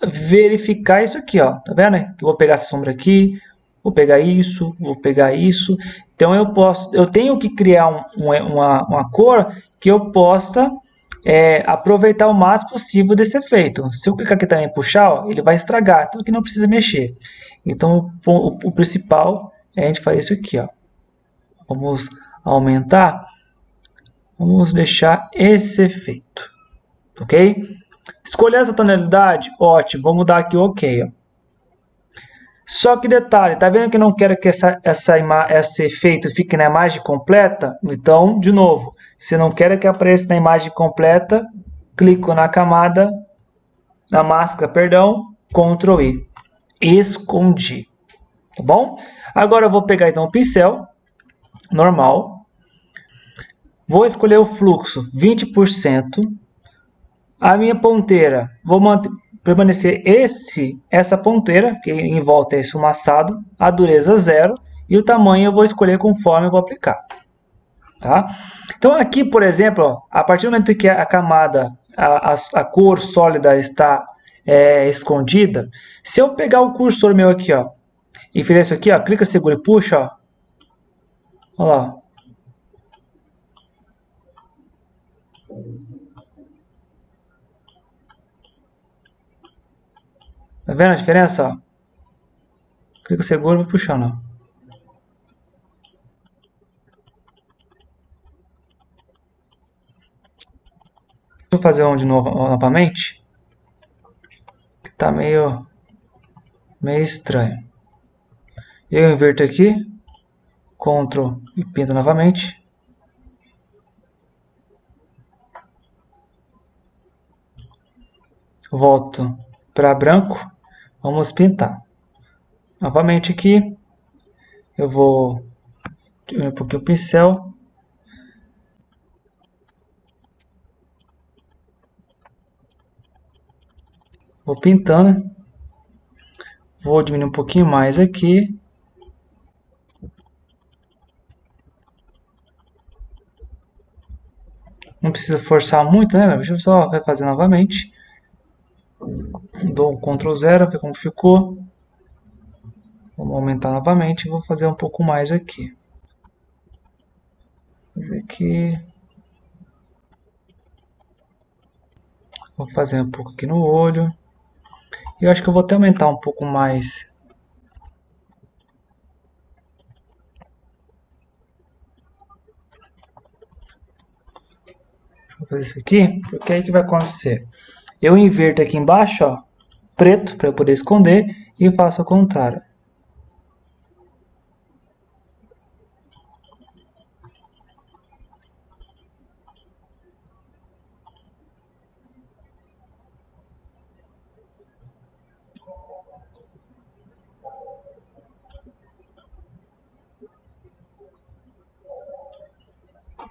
verificar isso aqui, ó. Tá vendo? Eu vou pegar essa sombra aqui, vou pegar isso, vou pegar isso. Então eu tenho que criar uma cor que eu possa aproveitar o máximo possível desse efeito. Se eu clicar aqui também e puxar, ó, ele vai estragar, então aqui não precisa mexer. Então o principal é a gente fazer isso aqui, ó. Vamos aumentar, vamos deixar esse efeito, ok? Escolher essa tonalidade, ótimo, vamos dar aqui OK, ó. Só que detalhe, tá vendo que eu não quero que esse efeito fique na imagem completa? Então, de novo, se não quero que apareça na imagem completa, clico na camada, na máscara, perdão, Ctrl I. Escondi. Tá bom? Agora eu vou pegar então o pincel, normal. Vou escolher o fluxo 20%. A minha ponteira, vou permanecer essa ponteira, que em volta é esfumaçado, a dureza 0, e o tamanho eu vou escolher conforme eu vou aplicar. Tá? Então aqui, por exemplo, ó, a partir do momento que a camada, a cor sólida está escondida, se eu pegar o cursor meu aqui, ó, e fizer isso aqui, ó, clica, segura e puxa, ó, olha lá. Tá vendo a diferença? Ó? Clica, segura e vai puxando. Ó. Vou fazer um de novo novamente. Que tá meio estranho. Eu inverto aqui, Ctrl e pinto novamente. Volto para branco, vamos pintar. Novamente aqui, eu vou diminuir um pouquinho o pincel. Vou pintando. Vou diminuir um pouquinho mais aqui. Não precisa forçar muito, né? Deixa eu só fazer novamente. Dou um Ctrl 0, ver como ficou. Vamos aumentar novamente. Vou fazer um pouco mais aqui. Fazer aqui. Vou fazer um pouco aqui no olho. Eu acho que eu vou até aumentar um pouco mais. Vou fazer isso aqui, porque aí que vai acontecer. Eu inverto aqui embaixo, ó, preto, para eu poder esconder, e faço ao contrário.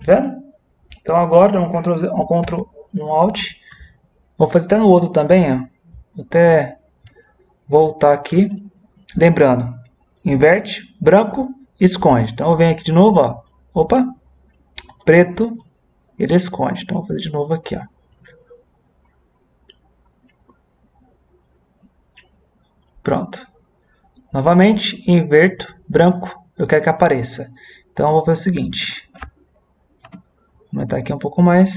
Tá vendo? Então agora dá um Ctrl, um Alt. Vou fazer até no outro também, ó. Vou até voltar aqui. Lembrando, inverte, branco, esconde. Então eu venho aqui de novo, ó. Opa, preto, ele esconde. Então vou fazer de novo aqui, ó. Pronto. Novamente, inverto, branco, eu quero que apareça. Então eu vou fazer o seguinte. Vou aumentar aqui um pouco mais.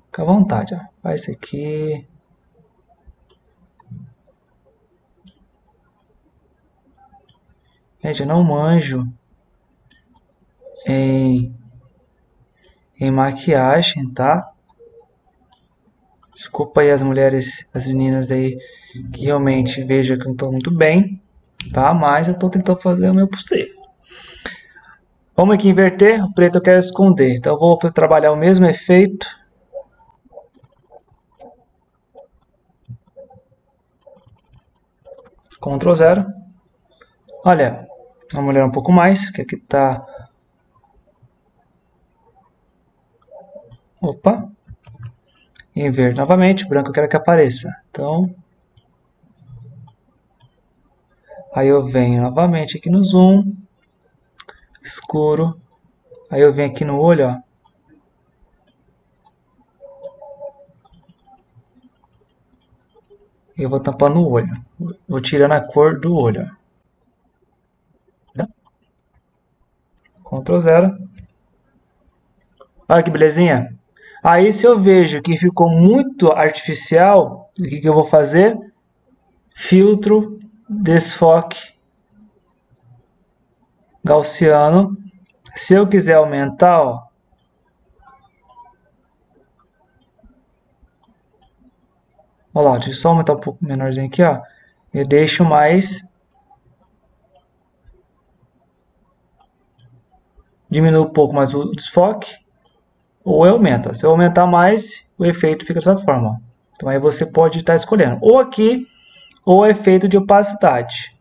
Fica à vontade, ó. Faz isso aqui. Gente, eu não manjo em maquiagem, tá? Desculpa aí as mulheres, as meninas aí que realmente vejam que eu não estou muito bem, tá? Mas eu estou tentando fazer o meu possível. Vamos aqui inverter, o preto eu quero esconder, então eu vou trabalhar o mesmo efeito. Ctrl 0. Olha, vamos olhar um pouco mais, que aqui está... Opa! Inverter novamente, o branco eu quero que apareça. Então, aí eu venho novamente aqui no zoom, escuro. Aí eu venho aqui no olho, ó. E eu vou tampando o olho. Vou tirando a cor do olho, ó. Ctrl 0. Olha que belezinha. Aí se eu vejo que ficou muito artificial, o que eu vou fazer? Filtro, desfoque gaussiano. Se eu quiser aumentar, ó, olha lá, deixa eu só aumentar um pouco menorzinho aqui, ó. Eu deixo mais, diminuo um pouco mais o desfoque, ou eu aumento. Se eu aumentar mais, o efeito fica dessa forma, ó. Então aí você pode estar escolhendo, ou aqui, ou efeito de opacidade.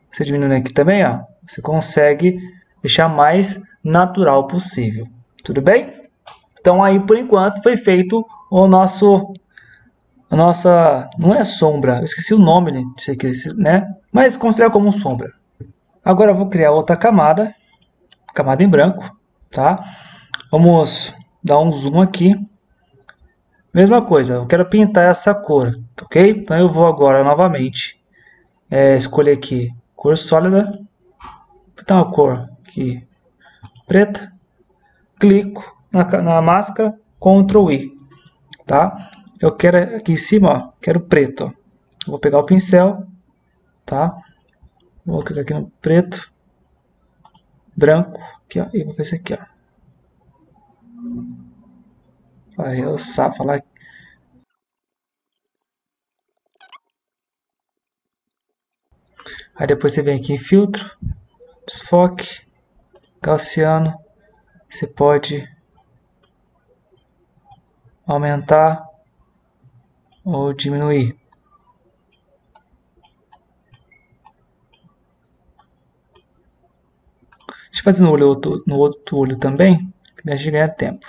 Você diminuindo aqui também, ó, você consegue deixar mais natural possível. Tudo bem? Então aí por enquanto foi feito o nosso, a nossa, não é sombra, eu esqueci o nome disso aqui, né? Mas considera como sombra. Agora eu vou criar outra camada em branco, tá? Vamos dar um zoom aqui. Mesma coisa, eu quero pintar essa cor, ok? Então eu vou agora novamente escolher aqui cor sólida, pintar uma cor aqui preta, clico na máscara, Ctrl I, tá? Eu quero aqui em cima, ó, quero preto, ó. Vou pegar o pincel, tá? Vou clicar aqui no preto, branco, aqui, ó, e vou fazer isso aqui, ó. Aí eu sabe falar. Aí depois você vem aqui em filtro, desfoque, gaussiano. Você pode aumentar ou diminuir. Deixa eu fazer no outro olho também, que a gente ganha tempo.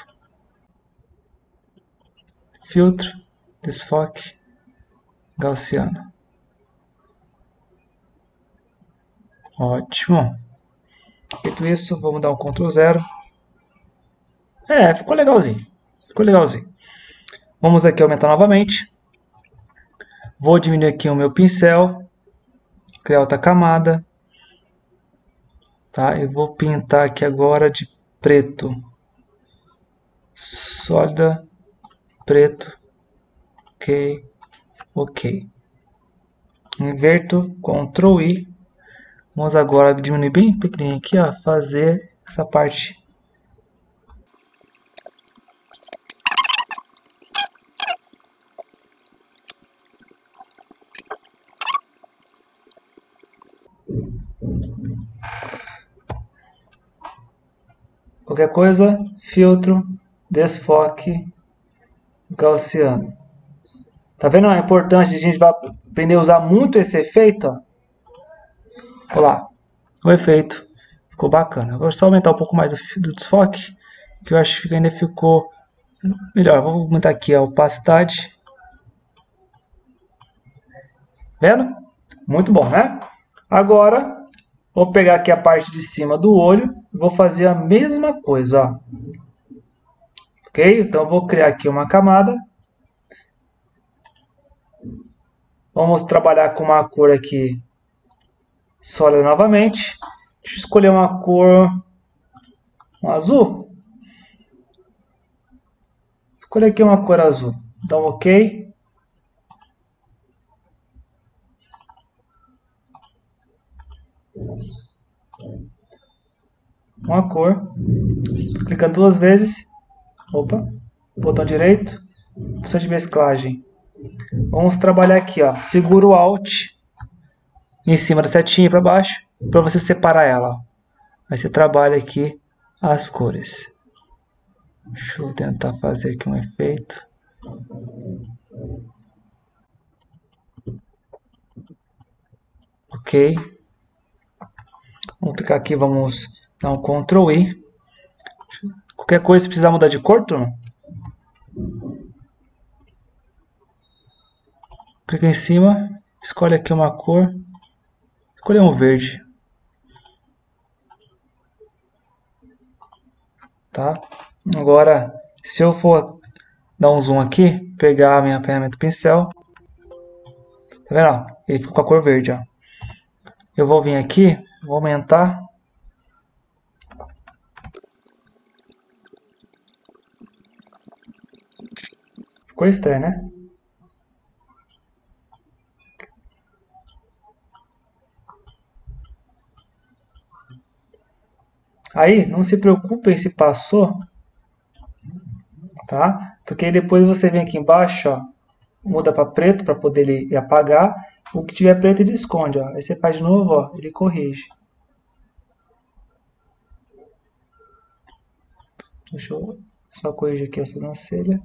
Filtro, desfoque, gaussiano. Ótimo. Feito isso, vamos dar um Ctrl 0. Ficou legalzinho. Ficou legalzinho. Vamos aqui aumentar novamente. Vou diminuir aqui o meu pincel. Criar outra camada. Tá? Eu vou pintar aqui agora de preto. Sólida, preto. Ok. Ok. Inverto, Ctrl I. Vamos agora diminuir bem pequenininho aqui, ó, fazer essa parte. Qualquer coisa, filtro, desfoque, gaussiano. Tá vendo a importância de a gente vai aprender a usar muito esse efeito? Ó. Olha lá, o efeito Ficou bacana. Vou só aumentar um pouco mais do desfoque, que eu acho que ainda ficou melhor. Vou aumentar aqui a opacidade. Vendo? Muito bom, né? Agora, vou pegar aqui a parte de cima do olho e vou fazer a mesma coisa, ó. Ok? Então, eu vou criar aqui uma camada. Vamos trabalhar com uma cor aqui sólida novamente. Deixa eu escolher uma cor, um azul. Escolher aqui uma cor azul. Então, ok. Uma cor. Clicando duas vezes. Opa. Botão direito. Opção de mesclagem. Vamos trabalhar aqui, ó. Segura o Alt em cima da setinha para baixo para você separar ela. Aí você trabalha aqui as cores. Deixa eu tentar fazer aqui um efeito. Ok. Vamos clicar aqui, vamos dar um Ctrl I. Qualquer coisa, se precisar mudar de cor, turma, clica em cima, escolhe aqui uma cor, escolhe um verde. Tá? Agora, se eu for dar um zoom aqui, pegar a minha ferramenta pincel, tá vendo? Ele ficou com a cor verde, ó. Eu vou vir aqui, vou aumentar. Ficou estranho, né? Aí, não se preocupem se passou, tá? Porque depois você vem aqui embaixo, ó, muda para preto para poder ele apagar. O que tiver preto ele esconde, ó. Aí você faz de novo, ó, ele corrige. Deixa eu só corrigir aqui a sobrancelha.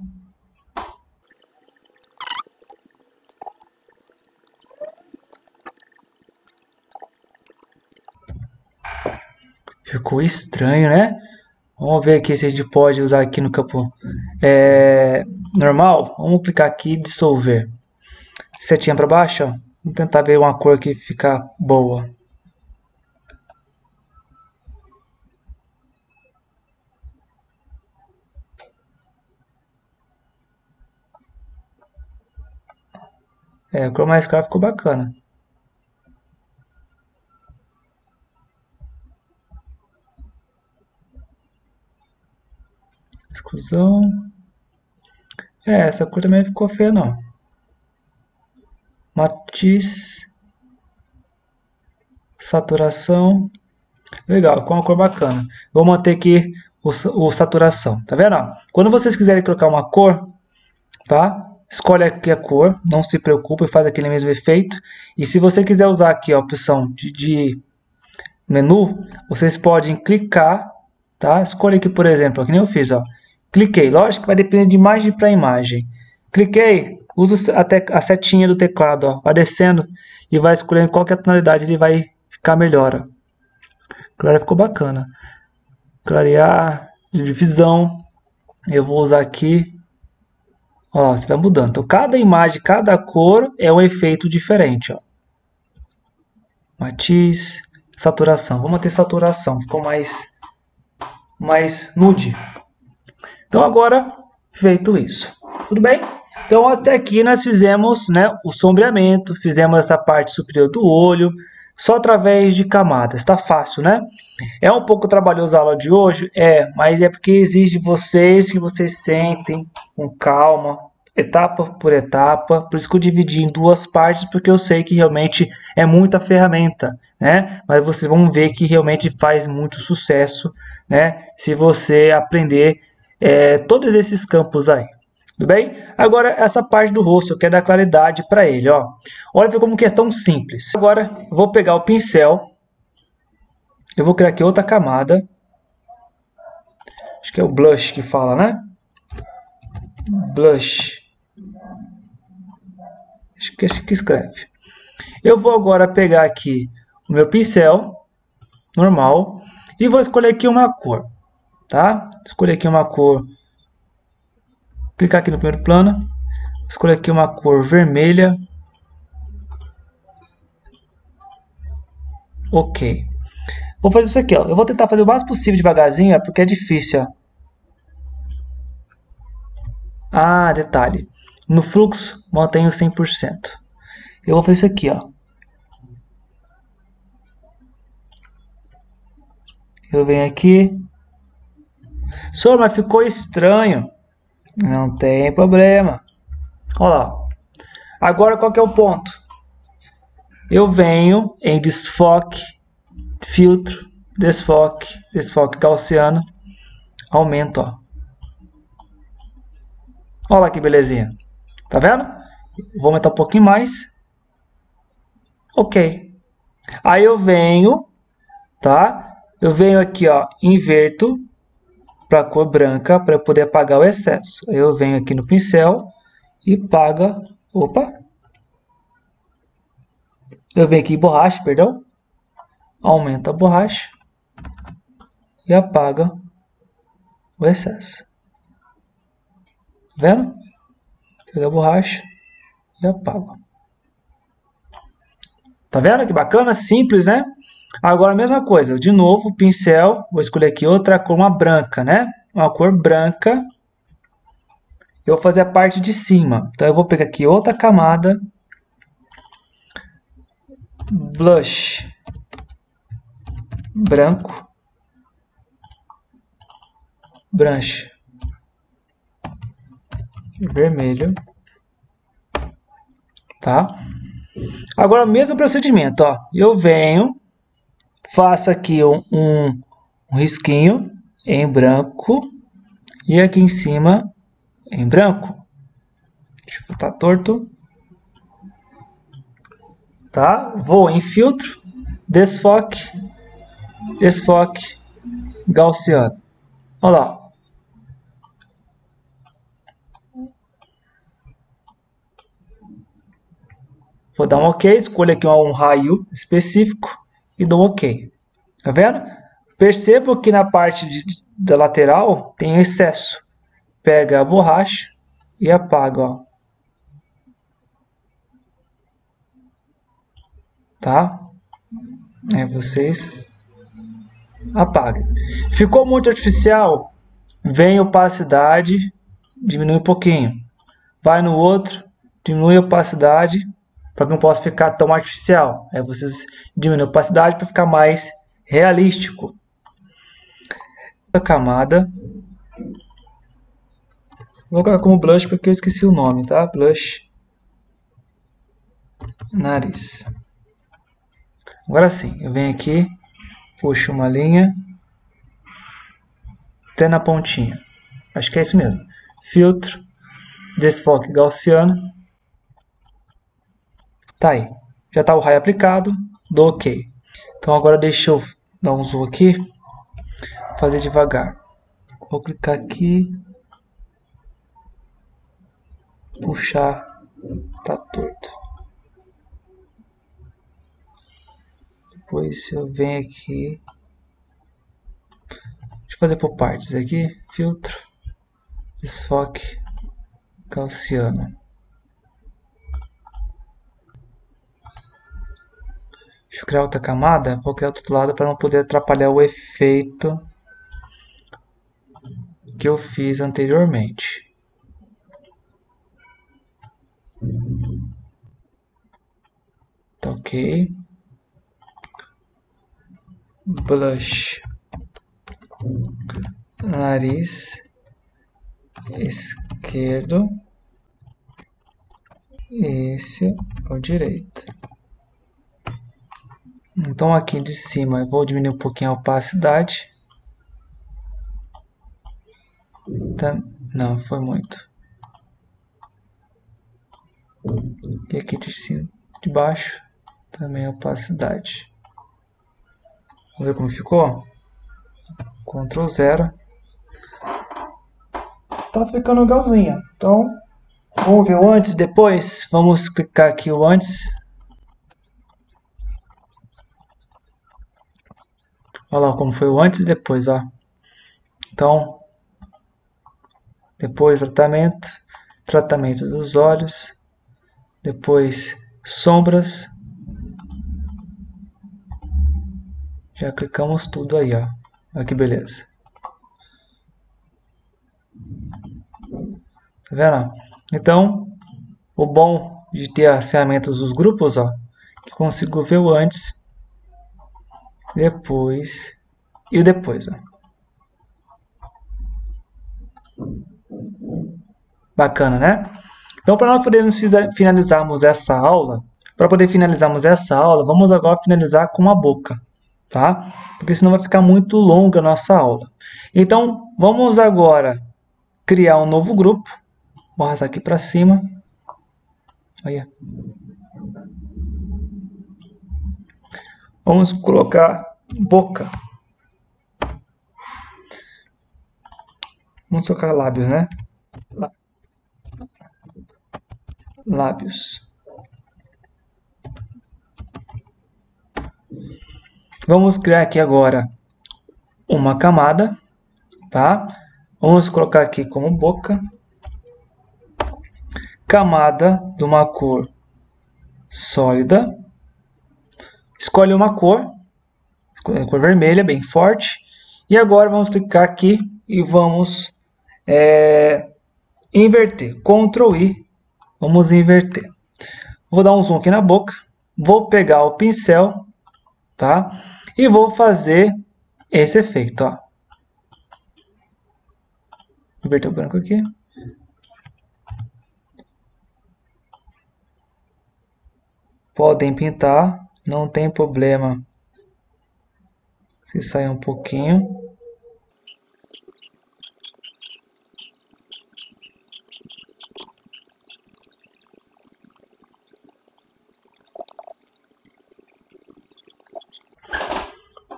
Ficou estranho, né? Vamos ver aqui se a gente pode usar aqui no campo normal. Vamos clicar aqui e dissolver. Setinha para baixo, ó. Vamos tentar ver uma cor que fica boa. A cor mais clara ficou bacana. Exclusão. Essa cor também ficou feia, não. Matiz. Saturação. Legal, com uma cor bacana. Vou manter aqui o saturação. Tá vendo? Quando vocês quiserem colocar uma cor, tá? Escolhe aqui a cor, não se preocupe, faz aquele mesmo efeito. E se você quiser usar aqui a opção de menu, vocês podem clicar, tá? Escolha aqui, por exemplo, que nem eu fiz, ó. Cliquei, lógico que vai depender de imagem para imagem. Cliquei, usa até a setinha do teclado, ó, vai descendo e vai escolhendo qual que é a tonalidade, ele vai ficar melhor, ó. Claro, ficou bacana. Clarear, divisão, eu vou usar aqui. Ó, você vai mudando. Então, cada imagem, cada cor é um efeito diferente, ó. Matiz, saturação. Vamos ter saturação, ficou mais nude. Então, agora, feito isso. Tudo bem? Então, até aqui nós fizemos, né, o sombreamento, fizemos essa parte superior do olho, só através de camadas. Tá fácil, né? É um pouco trabalhoso a aula de hoje? Mas é porque exige de vocês que vocês sentem com calma, etapa por etapa. Por isso que eu dividi em duas partes, porque eu sei que realmente é muita ferramenta, né? Mas vocês vão ver que realmente faz muito sucesso, né? Se você aprender todos esses campos aí. Tudo bem? Agora, essa parte do rosto, eu quero dar claridade para ele, ó. Olha como que é tão simples. Agora, eu vou pegar o pincel. Eu vou criar aqui outra camada. Acho que é o blush que fala, né? Blush. Acho que é assim que escreve. Eu vou agora pegar aqui o meu pincel normal E vou escolher aqui uma cor, tá? Escolher aqui uma cor, clicar aqui no primeiro plano, escolher aqui uma cor vermelha. Ok. Vou fazer isso aqui, ó. Eu vou tentar fazer o mais possível devagarzinho, porque é difícil, ó. Ah, detalhe. No fluxo, mantenho 100%. Eu vou fazer isso aqui, ó. Eu venho aqui. Só, mas ficou estranho. Não tem problema. Olha lá. Agora qual que é o ponto? Eu venho em desfoque, filtro, desfoque gaussiano. Aumento, ó. Olha lá que belezinha. Tá vendo? Vou aumentar um pouquinho mais. Ok. Aí eu venho, tá? Eu venho aqui, ó, inverto para a cor branca para eu poder apagar o excesso. Aí eu venho aqui no pincel e apaga. Opa! Eu venho aqui em borracha, perdão. Aumenta a borracha e apaga o excesso. Tá vendo? Pega a borracha e apaga. Tá vendo que bacana? Simples, né? Agora a mesma coisa, de novo, pincel, vou escolher aqui outra cor, uma branca, né? Uma cor branca. Eu vou fazer a parte de cima. Então eu vou pegar aqui outra camada. Blush. Branco. Branche. Vermelho. Tá? Agora o mesmo procedimento, ó. Eu venho, faço aqui um risquinho em branco e aqui em cima em branco. Deixa eu botar torto. Tá? Vou em filtro, desfoque, gaussiano. Olha lá. Vou dar um OK, escolho aqui um raio específico e dou um OK. Tá vendo? Percebo que na parte da lateral tem excesso. Pega a borracha e apaga, ó. Tá? Aí vocês apagam. Ficou muito artificial? Vem opacidade, diminui um pouquinho. Vai no outro, diminui a opacidade, para que não possa ficar tão artificial. Aí vocês diminuem a opacidade para ficar mais realístico. A camada. Vou colocar como blush porque eu esqueci o nome, tá? Blush. Nariz. Agora sim, eu venho aqui, puxo uma linha, até na pontinha. Acho que é isso mesmo. Filtro, desfoque gaussiano. Tá aí. Já está o raio aplicado, dou OK. Então agora deixa eu dar um zoom aqui, fazer devagar. Vou clicar aqui, puxar, tá torto. Depois eu venho aqui, deixa eu fazer por partes aqui, filtro, desfoque gaussiano. Deixa eu criar outra camada, vou criar do outro lado para não poder atrapalhar o efeito que eu fiz anteriormente. Tá ok. Blush. Nariz esquerdo. Esse é o direito. Então aqui de cima eu vou diminuir um pouquinho a opacidade. Não, foi muito. E aqui de cima, de baixo, também a opacidade. Vamos ver como ficou? Ctrl 0. Tá ficando legalzinha. Então, vamos ver o antes e depois. Vamos clicar aqui o antes. Olha lá como foi o antes e depois, ó. Então, depois tratamento dos olhos, depois sombras. Já clicamos tudo aí, ó. Olha que beleza. Tá vendo? Então, o bom de ter as ferramentas dos grupos, ó, que consigo ver o antes, depois e o depois, ó. Bacana, né? Então, para nós podermos finalizarmos essa aula, vamos agora finalizar com a boca, tá? Porque senão vai ficar muito longa a nossa aula. Então, vamos agora criar um novo grupo. Vou arrastar aqui para cima. Olha. Vamos colocar boca. Vamos colocar lábios, né? Lábios. Vamos criar aqui agora uma camada, tá? Vamos colocar aqui como boca. Camada de uma cor sólida. Escolhe uma cor vermelha, bem forte. E agora vamos clicar aqui e vamos inverter. Ctrl I, vamos inverter. Vou dar um zoom aqui na boca. Vou pegar o pincel, tá? E vou fazer esse efeito, ó. Inverter o branco aqui. Podem pintar, não tem problema se sair um pouquinho.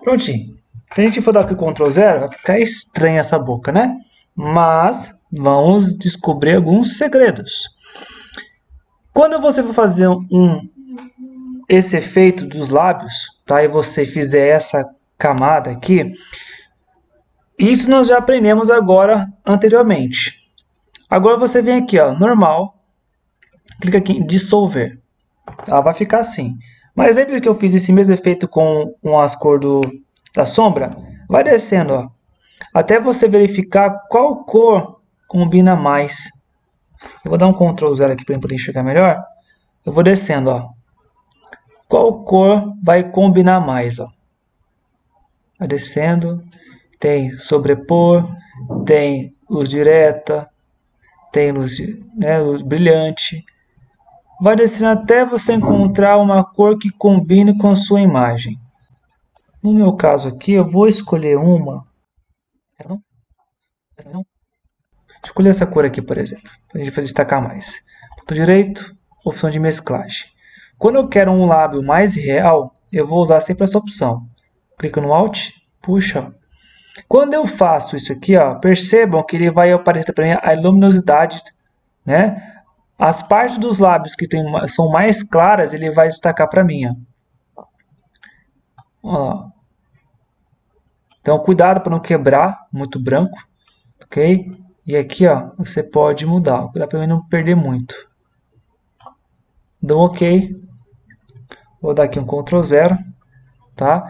Prontinho. Se a gente for dar aqui Ctrl 0, vai ficar estranha essa boca, né? Mas vamos descobrir alguns segredos. Quando você for fazer esse efeito dos lábios, tá? E você fizer essa camada aqui, isso nós já aprendemos agora anteriormente. Agora você vem aqui, ó, normal, clica aqui em dissolver. Ela vai ficar assim. Mas lembra que eu fiz esse mesmo efeito com as cores da sombra? Vai descendo, ó, até você verificar qual cor combina mais. Eu vou dar um Ctrl 0 aqui para poder enxergar melhor. Eu vou descendo, ó. Qual cor vai combinar mais, ó? Vai descendo. Tem sobrepor, tem luz direta, tem luz, né, luz brilhante. Vai descendo até você encontrar uma cor que combine com a sua imagem. No meu caso aqui, eu vou escolher uma. Essa não? Essa não? Escolher essa cor aqui, por exemplo, para a gente destacar mais. Botão direito, opção de mesclagem. Quando eu quero um lábio mais real, eu vou usar sempre essa opção. Clico no Alt, puxa. Quando eu faço isso aqui, ó, percebam que ele vai aparecer para mim a luminosidade, né? As partes dos lábios que são mais claras, ele vai destacar para mim, ó. Ó. Então, cuidado para não quebrar muito branco, ok? E aqui, ó, você pode mudar. Cuidado para não perder muito. Dou OK. Vou dar aqui um Ctrl 0, tá?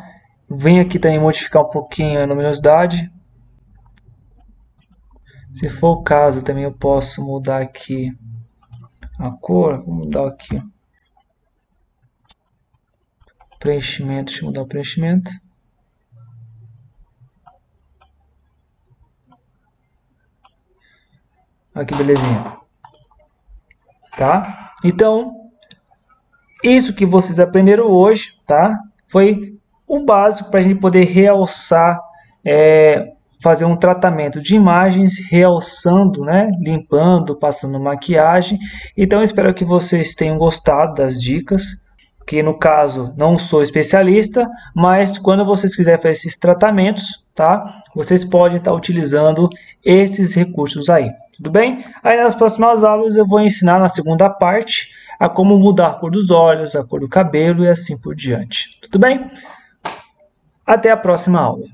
Venho aqui também modificar um pouquinho a luminosidade. Se for o caso, também eu posso mudar aqui a cor. Vou mudar aqui. Preenchimento, deixa eu mudar o preenchimento. Olha que belezinha. Tá? Então, isso que vocês aprenderam hoje, tá? Foi o básico para a gente poder realçar, fazer um tratamento de imagens, realçando, né? Limpando, passando maquiagem. Então, espero que vocês tenham gostado das dicas. Que no caso, não sou especialista, mas quando vocês quiserem fazer esses tratamentos, tá? Vocês podem estar utilizando esses recursos aí. Tudo bem? Aí nas próximas aulas eu vou ensinar na segunda parte a como mudar a cor dos olhos, a cor do cabelo e assim por diante. Tudo bem? Até a próxima aula.